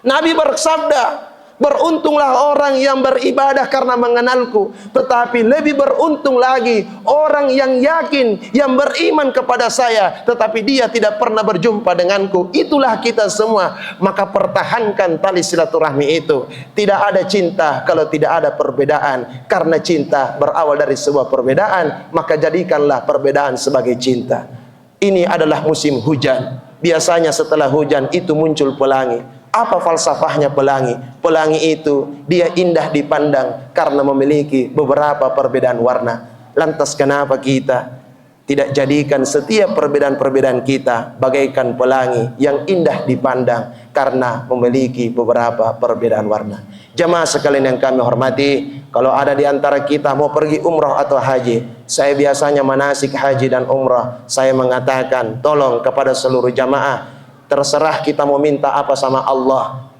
Nabi bersabda, beruntunglah orang yang beribadah karena mengenalku, tetapi lebih beruntung lagi orang yang yakin, yang beriman kepada saya, tetapi dia tidak pernah berjumpa denganku. Itulah kita semua. Maka pertahankan tali silaturahmi itu. Tidak ada cinta kalau tidak ada perbedaan. Karena cinta berawal dari sebuah perbedaan, maka jadikanlah perbedaan sebagai cinta. Ini adalah musim hujan. Biasanya setelah hujan itu muncul pelangi. Apa falsafahnya pelangi? Pelangi itu dia indah dipandang karena memiliki beberapa perbedaan warna. Lantas kenapa kita tidak jadikan setiap perbedaan-perbedaan kita bagaikan pelangi yang indah dipandang karena memiliki beberapa perbedaan warna? Jamaah sekalian yang kami hormati, kalau ada di antara kita mau pergi umrah atau haji, saya biasanya manasik haji dan umrah, saya mengatakan tolong kepada seluruh jamaah, terserah kita mau minta apa sama Allah,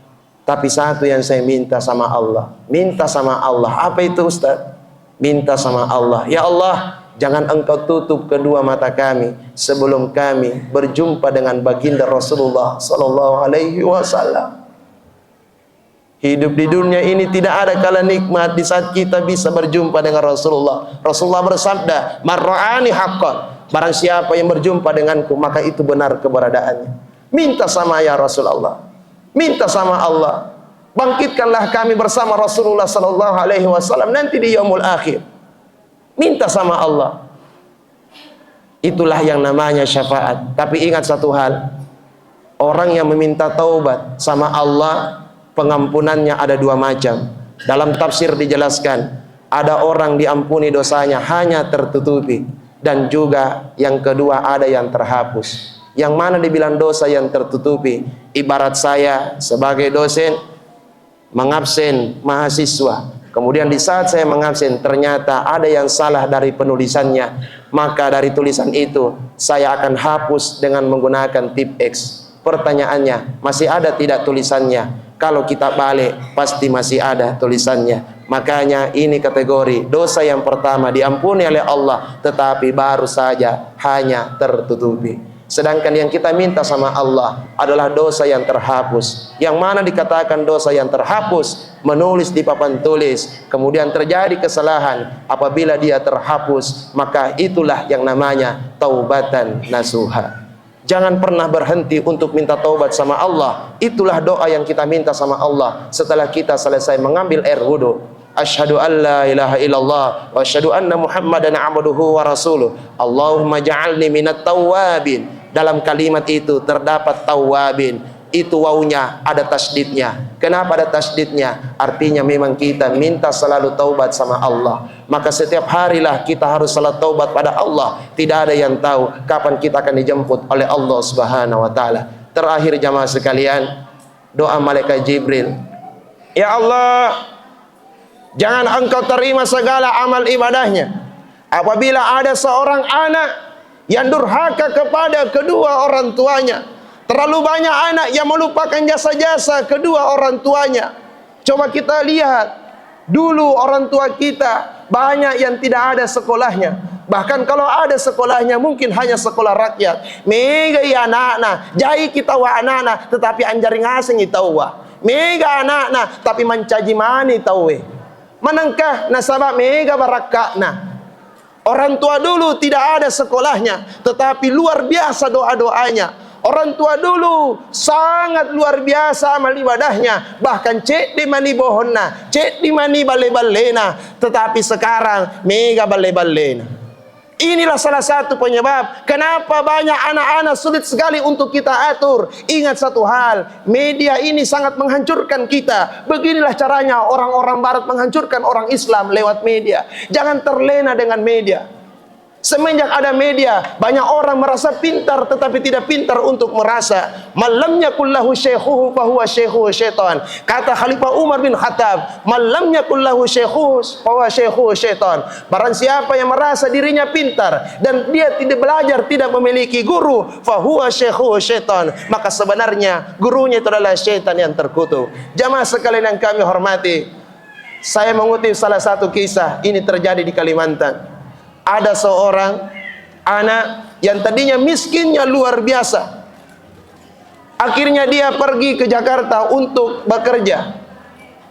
tapi satu yang saya minta sama Allah. Minta sama Allah. Apa itu Ustaz? Minta sama Allah, ya Allah, jangan engkau tutup kedua mata kami sebelum kami berjumpa dengan baginda Rasulullah sallallahu alaihi wasallam. Hidup di dunia ini tidak ada kala nikmat di saat kita bisa berjumpa dengan Rasulullah. Rasulullah bersabda, "Man ra'ani haqqan." Barang siapa yang berjumpa denganku, maka itu benar keberadaannya. Minta sama ya Rasulullah, minta sama Allah, bangkitkanlah kami bersama Rasulullah sallallahu alaihi wasallam nanti di yaumul akhir. Minta sama Allah. Itulah yang namanya syafaat. Tapi ingat satu hal, orang yang meminta taubat sama Allah, pengampunannya ada dua macam. Dalam tafsir dijelaskan, ada orang diampuni dosanya hanya tertutupi, dan juga yang kedua ada yang terhapus. Yang mana dibilang dosa yang tertutupi? Ibarat saya sebagai dosen mengabsen mahasiswa, kemudian di saat saya mengabsen ternyata ada yang salah dari penulisannya, maka dari tulisan itu saya akan hapus dengan menggunakan tip X. Pertanyaannya, masih ada tidak tulisannya? Kalau kita balik pasti masih ada tulisannya. Makanya ini kategori dosa yang pertama diampuni oleh Allah, tetapi baru saja hanya tertutupi. Sedangkan yang kita minta sama Allah adalah dosa yang terhapus. Yang mana dikatakan dosa yang terhapus? Menulis di papan tulis, kemudian terjadi kesalahan. Apabila dia terhapus, maka itulah yang namanya taubatan nasuha. Jangan pernah berhenti untuk minta taubat sama Allah. Itulah doa yang kita minta sama Allah setelah kita selesai mengambil air wudu. Asyhadu an la ilaha illallah wa asyhadu anna Muhammadan abduhu wa rasuluh. Allahumma ja'alni minat tawwabin. Dalam kalimat itu terdapat tawwabin. Itu wawunya ada tasdidnya. Kenapa ada tasdidnya? Artinya memang kita minta selalu taubat sama Allah. Maka setiap harilah kita harus selalu taubat pada Allah. Tidak ada yang tahu kapan kita akan dijemput oleh Allah Subhanahu wa taala. Terakhir jamaah sekalian, doa malaikat Jibril. Ya Allah, jangan engkau terima segala amal ibadahnya apabila ada seorang anak yang durhaka kepada kedua orang tuanya. Terlalu banyak anak yang melupakan jasa-jasa kedua orang tuanya. Coba kita lihat, dulu orang tua kita banyak yang tidak ada sekolahnya, Bahkan kalau ada sekolahnya mungkin hanya sekolah rakyat. Mega ya anak-anak, jai kita wa anak-anak, tetapi anjaring asing itau wa. Mega anak-anak, tapi mencaji mani tau we. Manangkah nasabah mega barakakna. Orang tua dulu tidak ada sekolahnya, tetapi luar biasa doa-doanya. Orang tua dulu sangat luar biasa amal ibadahnya. Bahkan cek di mani bohonna, cek di mani bale-balena. Tetapi sekarang mega bale-balena. Inilah salah satu penyebab kenapa banyak anak-anak sulit sekali untuk kita atur. Ingat satu hal, media ini sangat menghancurkan kita. Beginilah caranya orang-orang barat menghancurkan orang Islam lewat media. Jangan terlena dengan media. Semenjak ada media, banyak orang merasa pintar tetapi tidak pintar untuk merasa. Malam yakul lahu syekhuhu fahuwa syekhuhu syaitan. Kata Khalifah Umar bin Khattab, malam yakul lahu syekhuhu fahuwa syekhuhu syaitan. Barang siapa yang merasa dirinya pintar dan dia tidak belajar, tidak memiliki guru, fahuwa syekhuhu syaitan, maka sebenarnya gurunya itu adalah syaitan yang terkutuk. Jamaah sekalian yang kami hormati, saya mengutip salah satu kisah ini terjadi di Kalimantan. Ada seorang anak yang tadinya miskinnya luar biasa. Akhirnya dia pergi ke Jakarta untuk bekerja.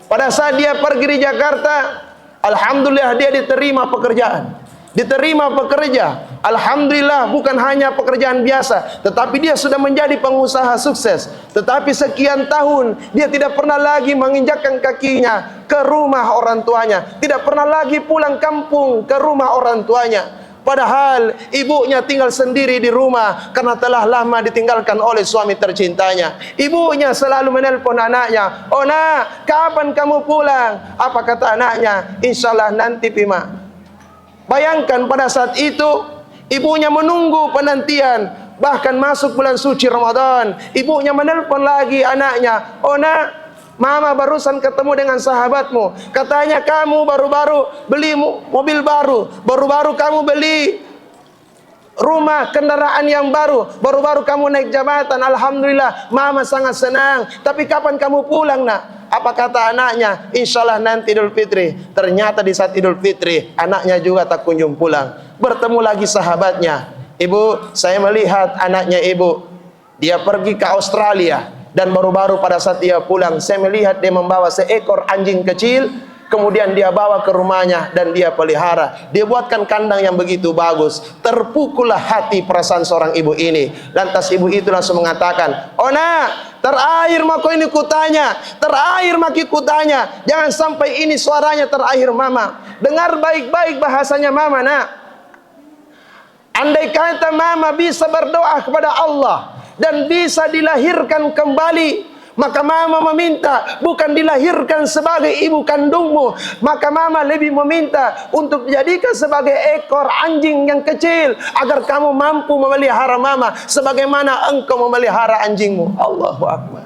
Pada saat dia pergi di Jakarta, alhamdulillah dia diterima pekerjaan. Diterima pekerja. Alhamdulillah bukan hanya pekerjaan biasa, tetapi dia sudah menjadi pengusaha sukses. Tetapi sekian tahun dia tidak pernah lagi menginjakkan kakinya ke rumah orang tuanya. Tidak pernah lagi pulang kampung ke rumah orang tuanya. Padahal ibunya tinggal sendiri di rumah karena telah lama ditinggalkan oleh suami tercintanya. Ibunya selalu menelpon anaknya, "Oh nak, kapan kamu pulang?" Apa kata anaknya? "Insyaallah nanti Pima." Bayangkan pada saat itu ibunya menunggu penantian. Bahkan masuk bulan suci Ramadan, ibunya menelpon lagi anaknya, "Oh nak, mama barusan ketemu dengan sahabatmu. Katanya kamu baru-baru beli mobil baru, baru-baru kamu beli rumah, kendaraan yang baru, baru-baru kamu naik jabatan. Alhamdulillah, mama sangat senang. Tapi kapan kamu pulang nak?" Apa kata anaknya? "Insyaallah nanti Idul Fitri." Ternyata di saat Idul Fitri anaknya juga tak kunjung pulang. Bertemu lagi sahabatnya, "Ibu, saya melihat anaknya ibu, dia pergi ke Australia. Dan baru-baru pada saat dia pulang, saya melihat dia membawa seekor anjing kecil. Kemudian dia bawa ke rumahnya dan dia pelihara. Dia buatkan kandang yang begitu bagus." Terpukullah hati perasaan seorang ibu ini. Lantas ibu itu langsung mengatakan, "Oh nak, terakhir mako ini kutanya, terakhir maki kutanya, jangan sampai ini suaranya terakhir mama. Dengar baik-baik bahasanya mama nak. Andai kata mama bisa berdoa kepada Allah dan bisa dilahirkan kembali, maka mama meminta bukan dilahirkan sebagai ibu kandungmu, maka mama lebih meminta untuk dijadikan sebagai ekor anjing yang kecil agar kamu mampu memelihara mama sebagaimana engkau memelihara anjingmu." Allahu Akbar.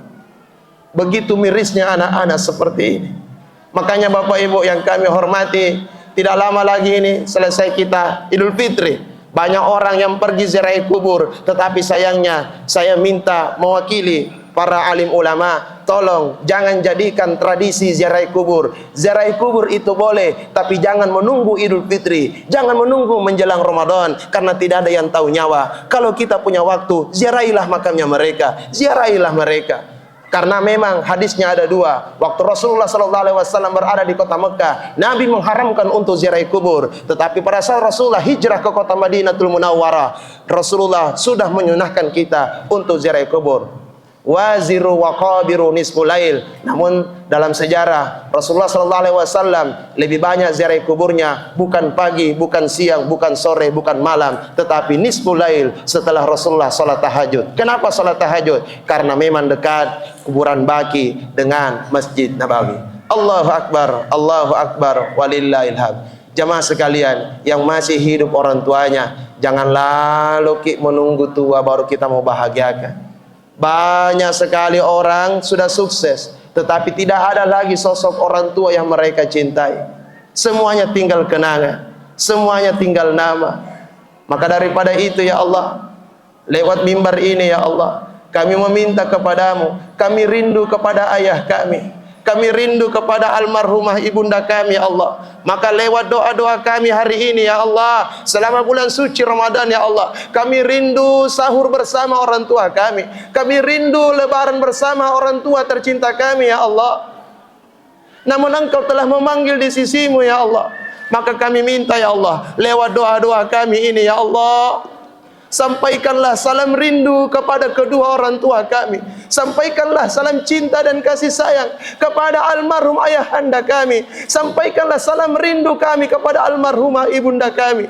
Begitu mirisnya anak-anak seperti ini. Makanya Bapak Ibu yang kami hormati, tidak lama lagi ini selesai kita Idul Fitri. Banyak orang yang pergi ziarah kubur, tetapi sayangnya saya minta mewakili para alim ulama, tolong jangan jadikan tradisi ziarah kubur. Ziarah kubur itu boleh, tapi jangan menunggu Idul Fitri, jangan menunggu menjelang Ramadan, karena tidak ada yang tahu nyawa. Kalau kita punya waktu, ziarahilah makamnya mereka, ziarahilah mereka. Karena memang hadisnya ada dua. Waktu Rasulullah SAW berada di kota Mekah, Nabi mengharamkan untuk ziarah kubur. Tetapi pada saat Rasulullah hijrah ke kota Madinatul Munawwarah, Rasulullah sudah menyunahkan kita untuk ziarah kubur. Waziru wa qabiru nisful lail. Namun dalam sejarah Rasulullah SAW lebih banyak ziarah kuburnya bukan pagi, bukan siang, bukan sore, bukan malam, tetapi nisful lail setelah Rasulullah salat tahajud. Kenapa salat tahajud? Karena memang dekat kuburan Baqi dengan Masjid Nabawi. Allahu Akbar, Allahu Akbar, walillahil hamd. Jamaah sekalian yang masih hidup orang tuanya, jangan lalu menunggu tua baru kita mau bahagiakan. Banyak sekali orang sudah sukses, tetapi tidak ada lagi sosok orang tua yang mereka cintai. Semuanya tinggal kenangan, semuanya tinggal nama. Maka daripada itu ya Allah, lewat mimbar ini ya Allah, kami meminta kepadamu, kami rindu kepada ayah kami, Kami rindu kepada almarhumah ibunda kami ya Allah. Maka lewat doa-doa kami hari ini ya Allah, selama bulan suci Ramadan ya Allah, kami rindu sahur bersama orang tua kami. Kami rindu lebaran bersama orang tua tercinta kami ya Allah. Namun Engkau telah memanggil di sisimu ya Allah. Maka kami minta ya Allah, lewat doa-doa kami ini ya Allah, sampaikanlah salam rindu kepada kedua orang tua kami. Sampaikanlah salam cinta dan kasih sayang kepada almarhum ayahanda kami. Sampaikanlah salam rindu kami kepada almarhumah ibunda kami.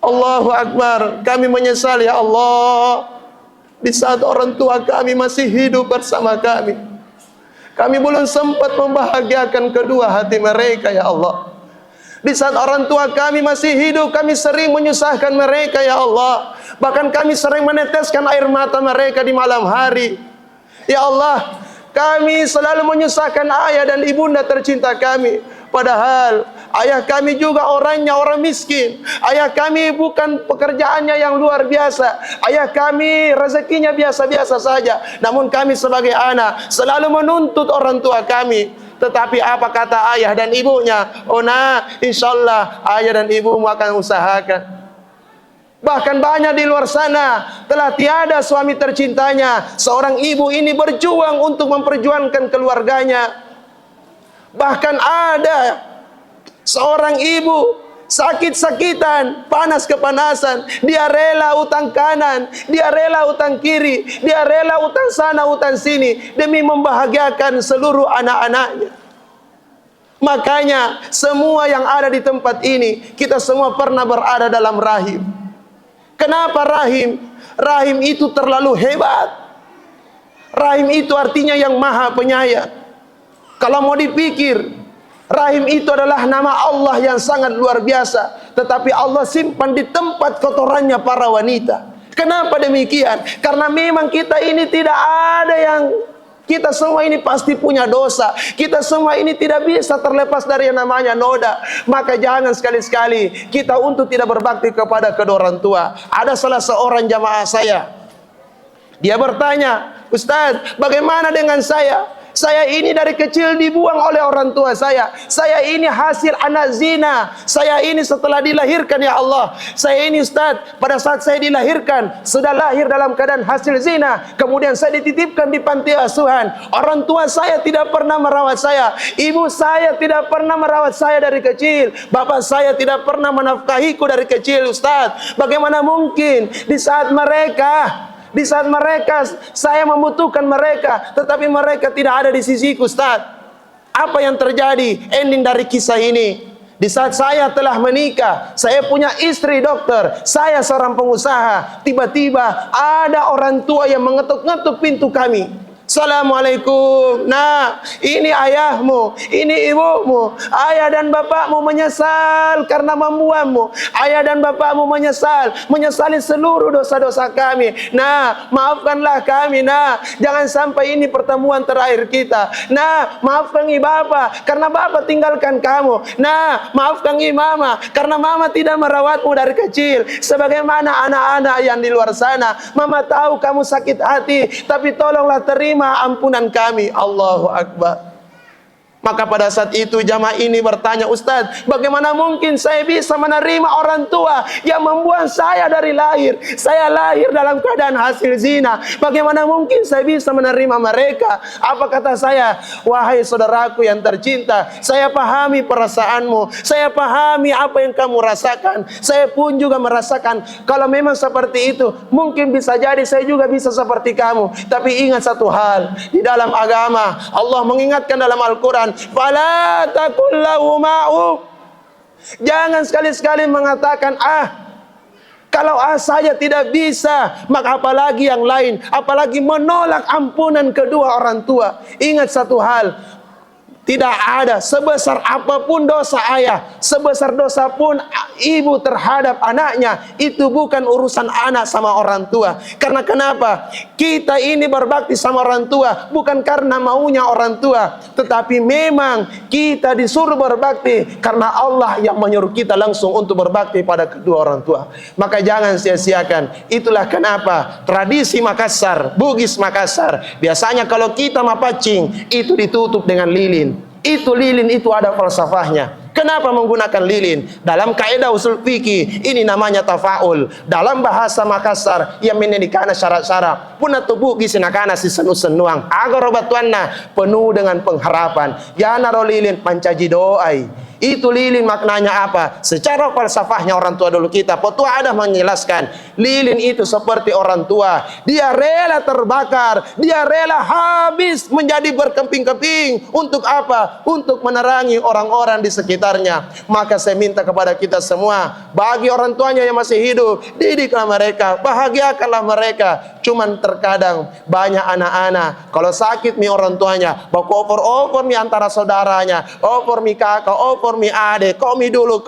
Allahu Akbar. Kami menyesal ya Allah, di saat orang tua kami masih hidup bersama kami, kami belum sempat membahagiakan kedua hati mereka ya Allah. Di saat orang tua kami masih hidup, kami sering menyusahkan mereka ya Allah. Bahkan kami sering meneteskan air mata mereka di malam hari. Ya Allah, kami selalu menyusahkan ayah dan ibunda tercinta kami. Padahal ayah kami juga orangnya orang miskin. Ayah kami bukan pekerjaannya yang luar biasa. Ayah kami rezekinya biasa-biasa saja. Namun kami sebagai anak selalu menuntut orang tua kami. Tetapi apa kata ayah dan ibunya? Oh nah, insyaallah ayah dan ibumu akan usahakan. Bahkan banyak di luar sana telah tiada suami tercintanya. Seorang ibu ini berjuang untuk memperjuangkan keluarganya. Bahkan ada seorang ibu sakit-sakitan, panas kepanasan, dia rela utang kanan, dia rela utang kiri, dia rela utang sana, utang sini demi membahagiakan seluruh anak-anaknya. Makanya semua yang ada di tempat ini, kita semua pernah berada dalam rahim. Kenapa rahim? Rahim itu terlalu hebat. Rahim itu artinya yang maha penyayang. Kalau mau dipikir, rahim itu adalah nama Allah yang sangat luar biasa. Tetapi Allah simpan di tempat kotorannya para wanita. Kenapa demikian? Karena memang kita ini tidak ada yang, kita semua ini pasti punya dosa. Kita semua ini tidak bisa terlepas dari yang namanya noda. Maka jangan sekali-sekali kita untuk tidak berbakti kepada kedua orang tua. Ada salah seorang jamaah saya, dia bertanya, Ustaz, bagaimana dengan saya? Saya ini dari kecil dibuang oleh orang tua saya. Saya ini hasil anak zina. Saya ini setelah dilahirkan ya Allah. Saya ini Ustaz, pada saat saya dilahirkan sudah lahir dalam keadaan hasil zina. Kemudian saya dititipkan di panti asuhan. Orang tua saya tidak pernah merawat saya. Ibu saya tidak pernah merawat saya dari kecil. Bapak saya tidak pernah menafkahiku dari kecil Ustaz. Bagaimana mungkin di saat mereka saya membutuhkan mereka, tetapi mereka tidak ada di sisiku Ustaz. Apa yang terjadi? Ending dari kisah ini, di saat saya telah menikah, saya punya istri dokter, saya seorang pengusaha, tiba-tiba ada orang tua yang mengetuk-ngetuk pintu kami. Assalamualaikum. Nah, ini ayahmu, ini ibumu. Ayah dan bapakmu menyesal karena membuangmu. Ayah dan bapakmu menyesali seluruh dosa-dosa kami. Nah, maafkanlah kami. Nah, jangan sampai ini pertemuan terakhir kita. Nah, maafkan ibu bapak karena bapak tinggalkan kamu. Nah, maafkan ibu mama karena mama tidak merawatmu dari kecil. Sebagaimana anak-anak yang di luar sana, mama tahu kamu sakit hati, tapi tolonglah terima ampunan kami. Allahu Akbar. Maka pada saat itu jamaah ini bertanya, Ustaz, bagaimana mungkin saya bisa menerima orang tua yang membuang saya dari lahir? Saya lahir dalam keadaan hasil zina. Bagaimana mungkin saya bisa menerima mereka? Apa kata saya? Wahai saudaraku yang tercinta, saya pahami perasaanmu. Saya pahami apa yang kamu rasakan. Saya pun juga merasakan. Kalau memang seperti itu, mungkin bisa jadi saya juga bisa seperti kamu. Tapi ingat satu hal, di dalam agama Allah mengingatkan dalam Al-Quran, fala taqul lahu ma'u. Jangan sekali-sekali mengatakan kalau saja tidak bisa, maka apalagi yang lain, apalagi menolak ampunan kedua orang tua. Ingat satu hal, Tidak ada sebesar apapun dosa ayah, sebesar dosa pun ibu terhadap anaknya, itu bukan urusan anak sama orang tua. Karena kenapa? Kita ini berbakti sama orang tua bukan karena maunya orang tua, tetapi memang kita disuruh berbakti karena Allah yang menyuruh kita langsung untuk berbakti pada kedua orang tua. Maka jangan sia-siakan. Itulah kenapa tradisi Makassar, Bugis Makassar, biasanya kalau kita mapacing itu ditutup dengan lilin. Itu lilin itu ada falsafahnya. Kenapa menggunakan lilin? Dalam kaidah usul fikih ini namanya tafaul. Dalam bahasa Makassar yang menikana syarat-syarat puna tubuh gisinakana si senu-senuang agar obat tuanna penuh dengan pengharapan. Ya naro lilin pancaji doai. Itu lilin maknanya apa? Secara falsafahnya orang tua dulu kita, petua ada menjelaskan, lilin itu seperti orang tua. Dia rela terbakar, dia rela habis menjadi berkeping-keping. Untuk apa? Untuk menerangi orang-orang di sekitarnya. Maka saya minta kepada kita semua, bagi orang tuanya yang masih hidup, didiklah mereka, bahagiakanlah mereka. Cuman terkadang banyak anak-anak kalau sakit mi orang tuanya, baku opor-opor mi antara saudaranya, opor mi kakak, opor mi ade, kau mi dulu.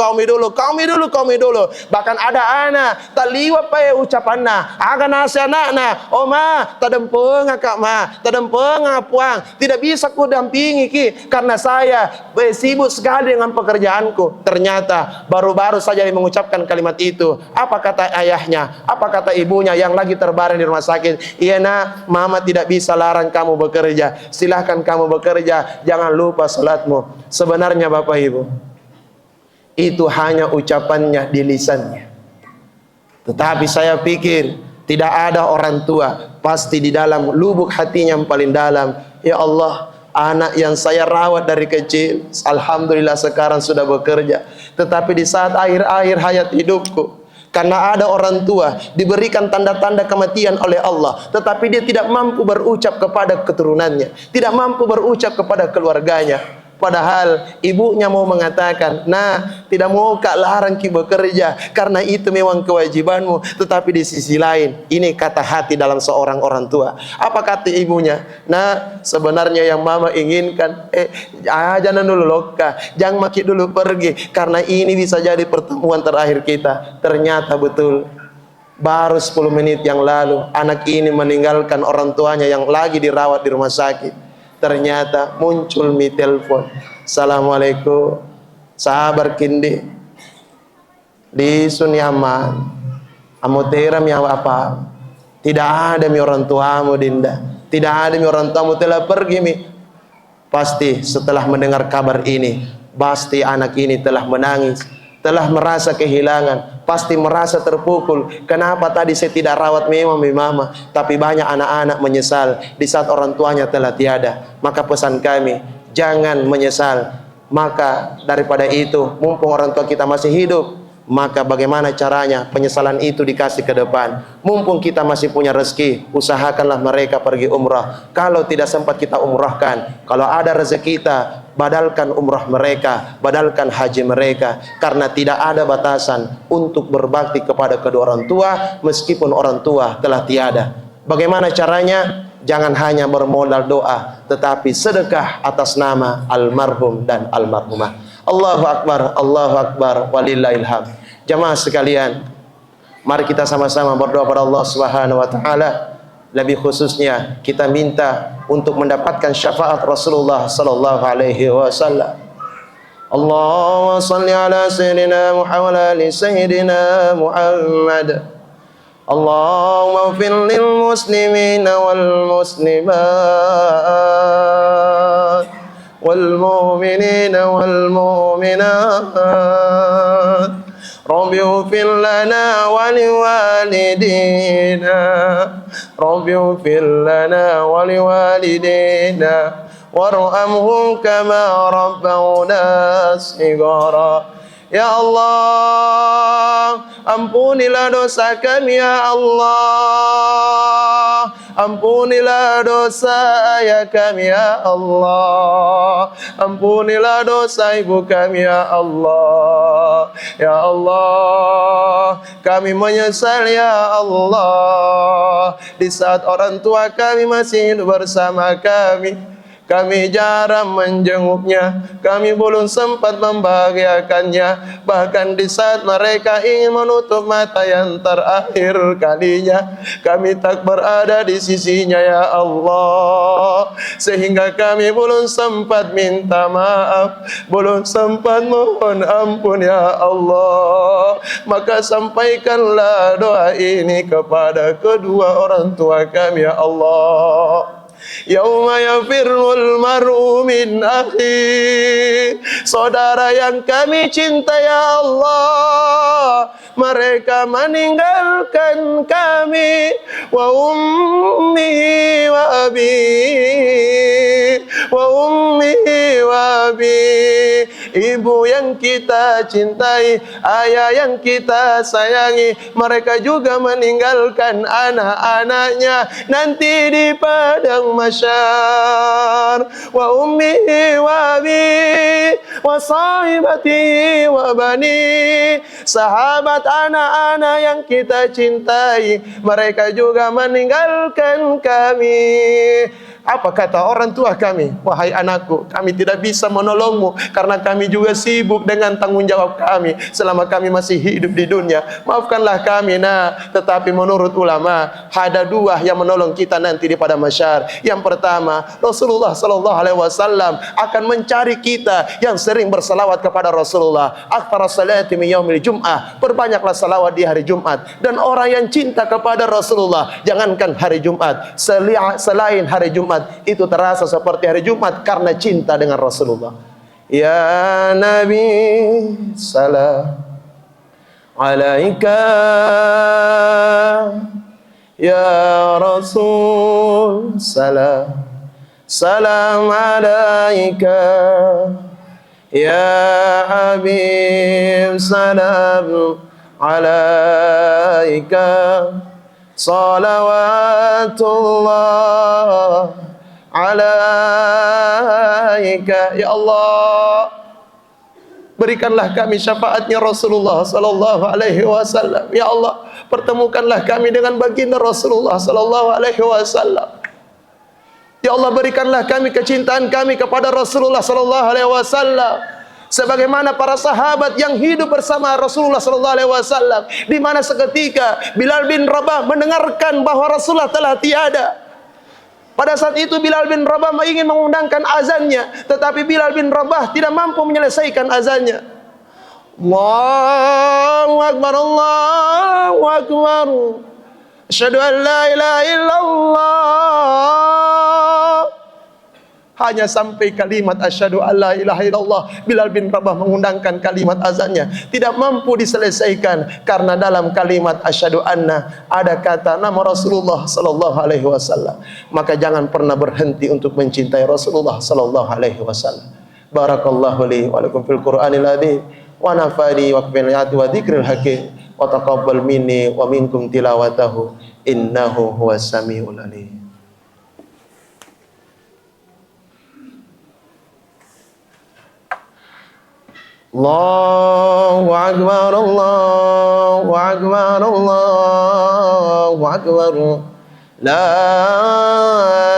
Bahkan ada anak taliwa pae ucapanna, aga nasi anakna, oma tadempeng kak ma, tadempeng puang, tidak bisa ku dampingi ki karena saya sibuk sekali dengan pekerjaanku. Ternyata baru-baru saja dia mengucapkan kalimat itu. Apa kata ayahnya? Apa kata ibunya yang lagi terbaring di rumah sakit? Iya nak, mama tidak bisa larang kamu bekerja. Silahkan kamu bekerja, jangan lupa salatmu. Sebenarnya Bapak Ibu, itu hanya ucapannya di lisannya. Tetapi saya pikir tidak ada orang tua pasti di dalam lubuk hatinya yang paling dalam, ya Allah, anak yang saya rawat dari kecil, alhamdulillah sekarang sudah bekerja. Tetapi di saat akhir-akhir hayat hidupku, karena ada orang tua diberikan tanda-tanda kematian oleh Allah, tetapi dia tidak mampu berucap kepada keturunannya, tidak mampu berucap kepada keluarganya. Padahal ibunya mau mengatakan, nah tidak mau kak larang ki bekerja karena itu memang kewajibanmu. Tetapi di sisi lain, ini kata hati dalam seorang orang tua. Apa kata ibunya? Nah sebenarnya yang mama inginkan, jangan dulu loka, jangan maki dulu pergi, karena ini bisa jadi pertemuan terakhir kita. Ternyata betul, baru 10 menit yang lalu anak ini meninggalkan orang tuanya yang lagi dirawat di rumah sakit. Ternyata muncul mi telepon, assalamualaikum, sabar kindi di sunyaman amoteram yang apa, tidak ada mi orang tuamu dinda, tidak ada mi orang tuamu telah pergi mi. Pasti setelah mendengar kabar ini, pasti anak ini telah menangis, telah merasa kehilangan, pasti merasa terpukul. Kenapa tadi saya tidak rawat memang mama? Tapi banyak anak-anak menyesal di saat orang tuanya telah tiada. Maka pesan kami, jangan menyesal. Maka daripada itu, mumpung orang tua kita masih hidup, maka bagaimana caranya penyesalan itu dikasih ke depan. Mumpung kita masih punya rezeki, usahakanlah mereka pergi umrah. Kalau tidak sempat kita umrahkan, kalau ada rezeki kita, badalkan umrah mereka, badalkan haji mereka. Karena tidak ada batasan untuk berbakti kepada kedua orang tua meskipun orang tua telah tiada. Bagaimana caranya? Jangan hanya bermodal doa, tetapi sedekah atas nama almarhum dan almarhumah. Allahu Akbar, walillahil hamd. Jamaah sekalian, mari kita sama-sama berdoa pada Allah Subhanahu wa taala. Lebih khususnya kita minta untuk mendapatkan syafaat Rasulullah sallallahu alaihi wasallam. Allahumma shalli ala sayyidina Muhammad wa ali sayyidina Muhammad. Allahumma ighfir lil muslimina wal muslimat wal mu'minina wal mu'minat. Rabbi ighfir lana wa liwalidina, Rabbi ighfir lana wa liwalidina warhamhum kama rabbawna shighara. Ya Allah, ampunilah dosa kami ya Allah, ampunilah dosa ayah kami ya Allah, ampunilah dosa ibu kami ya Allah. Ya Allah, kami menyesal ya Allah di saat orang tua kami masih hidup bersama kami. Kami jarang menjenguknya, kami belum sempat membahagiakannya. Bahkan di saat mereka ingin menutup mata yang terakhir kalinya, kami tak berada di sisinya ya Allah. Sehingga kami belum sempat minta maaf, belum sempat mohon ampun ya Allah. Maka sampaikanlah doa ini kepada kedua orang tua kami ya Allah. Yauma yafirrul mar'u min akhi, saudara yang kami cinta ya Allah, mereka meninggalkan kami, wa ummi wa abi, wa ummi wa abi. Ibu yang kita cintai, ayah yang kita sayangi, mereka juga meninggalkan anak-anaknya nanti di padang mahsyar. Wa ummi wa abi wa sahibati wa bani. Sahabat anak-anak yang kita cintai, mereka juga meninggalkan kami. Apa kata orang tua kami? Wahai anakku, kami tidak bisa menolongmu karena kami juga sibuk dengan tanggung jawab kami selama kami masih hidup di dunia. Maafkanlah kami nak. Tetapi menurut ulama, ada dua yang menolong kita nanti di padang mahsyar. Yang pertama, Rasulullah sallallahu alaihi wasallam akan mencari kita yang sering bersalawat kepada Rasulullah. Aktsara salati min yaumil jum'ah, perbanyaklah salawat di hari Jumat. Dan orang yang cinta kepada Rasulullah, jangankan hari Jumat, selain hari Jumat itu terasa seperti hari Jumat karena cinta dengan Rasulullah. Ya Nabi salam alaika, ya Rasul salam salam alaika, ya Habib salam alaika, salawatullah alaika. Ya Allah, berikanlah kami syafaatnya Rasulullah sallallahu alaihi wasallam. Ya Allah, pertemukanlah kami dengan baginda Rasulullah sallallahu alaihi wasallam. Ya Allah, berikanlah kami kecintaan kami kepada Rasulullah sallallahu alaihi wasallam sebagaimana para sahabat yang hidup bersama Rasulullah sallallahu alaihi wasallam, di mana seketika Bilal bin Rabah mendengarkan bahwa Rasulullah telah tiada. Pada saat itu Bilal bin Rabah ingin mengundangkan azannya, tetapi Bilal bin Rabah tidak mampu menyelesaikan azannya. Allahu Akbar, Allahu Akbar, asyhadu an la ilaha illallah. Hanya sampai kalimat asyhadu an la ilaha illallah, Bilal bin Rabah mengundangkan kalimat azannya. Tidak mampu diselesaikan karena dalam kalimat asyhadu anna ada kata nama Rasulullah sallallahu alaihi wasallam. Maka jangan pernah berhenti untuk mencintai Rasulullah sallallahu alaihi wasallam. Barakallahu li wa lakum fil Qur'anil azim wa nafa'ani wa bil ayati wa dzikril hakim wa taqabbal minni wa minkum tilawatahu innahu huwas samiul alim. Allahu Akbar, Allahu Akbar, Allahu Akbar, la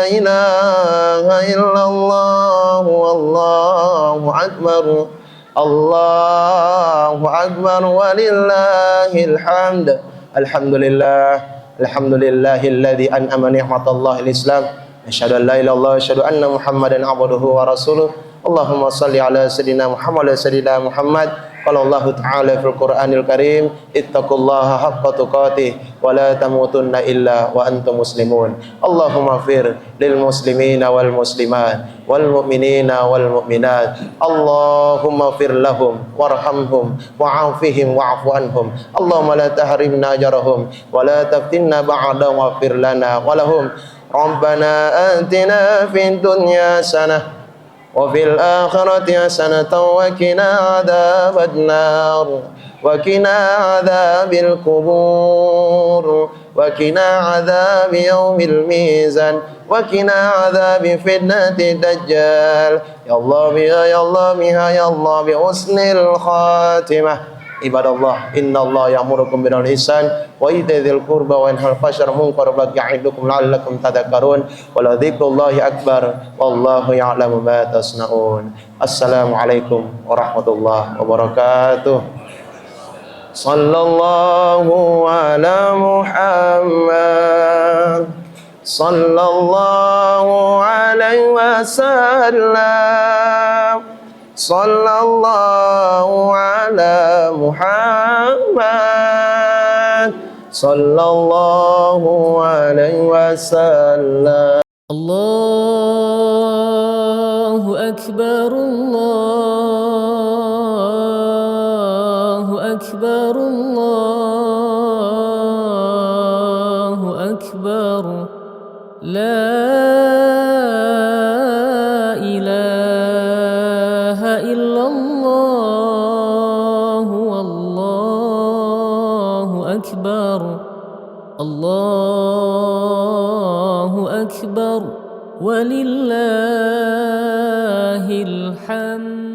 ilaha illallah, Allahu Akbar, Allahu Akbar, walillahil hamd. Alhamdulillah, alhamdulillahilladzi an'ama ni'matallahi al-Islam. Asyhadu an la ilaha illallah, asyhadu anna Muhammadan abduhu wa rasuluh. Allahumma salli ala sayyidina Muhammad wa sayyidina Muhammad. Qala Allah Ta'ala fil Qur'anil Karim, ittaqullaha haqqa tuqatih wa la tamutunna illa wa antum muslimun. Allahumma fir lil muslimina wal muslimat wal mu'minina wal mu'minat. Allahumma fir lahum warhamhum wa'afihim wa'fu anhum. Allahumma la tahrimna ajrahum wa la taftinna ba'da wa fir lana wa lahum. Rabbana atina fid dunya hasanah wa fil akhirati hasanatan wa qina adzabannar wa qina adzabil qubur wa qina adzabi yaumil mizan wa qina adzabi fitnatid dajjal. Ya Allah, ya Allah, ya Allah, bi husnil khatimah. Ibadallah, innallaha ya'murukum bil ihsan wa ita'i dzil qurba wa yanhal 'anil munkar wa ya'idukum la'allakum tadhakkarun. Wa la dzikrullahi akbar wallahu ya'lamu ma tasna'un. Assalamualaikum warahmatullahi wabarakatuh. Sallallahu ala Muhammad, sallallahu alaihi wasallam, sallallahu ala Muhammad, sallallahu alaihi wasallam. Allahu Akbar, Allahu Akbar, Allahu Akbar. La ilaha illallah, Allahu Akbar, Allahu Akbar, walillahil hamd.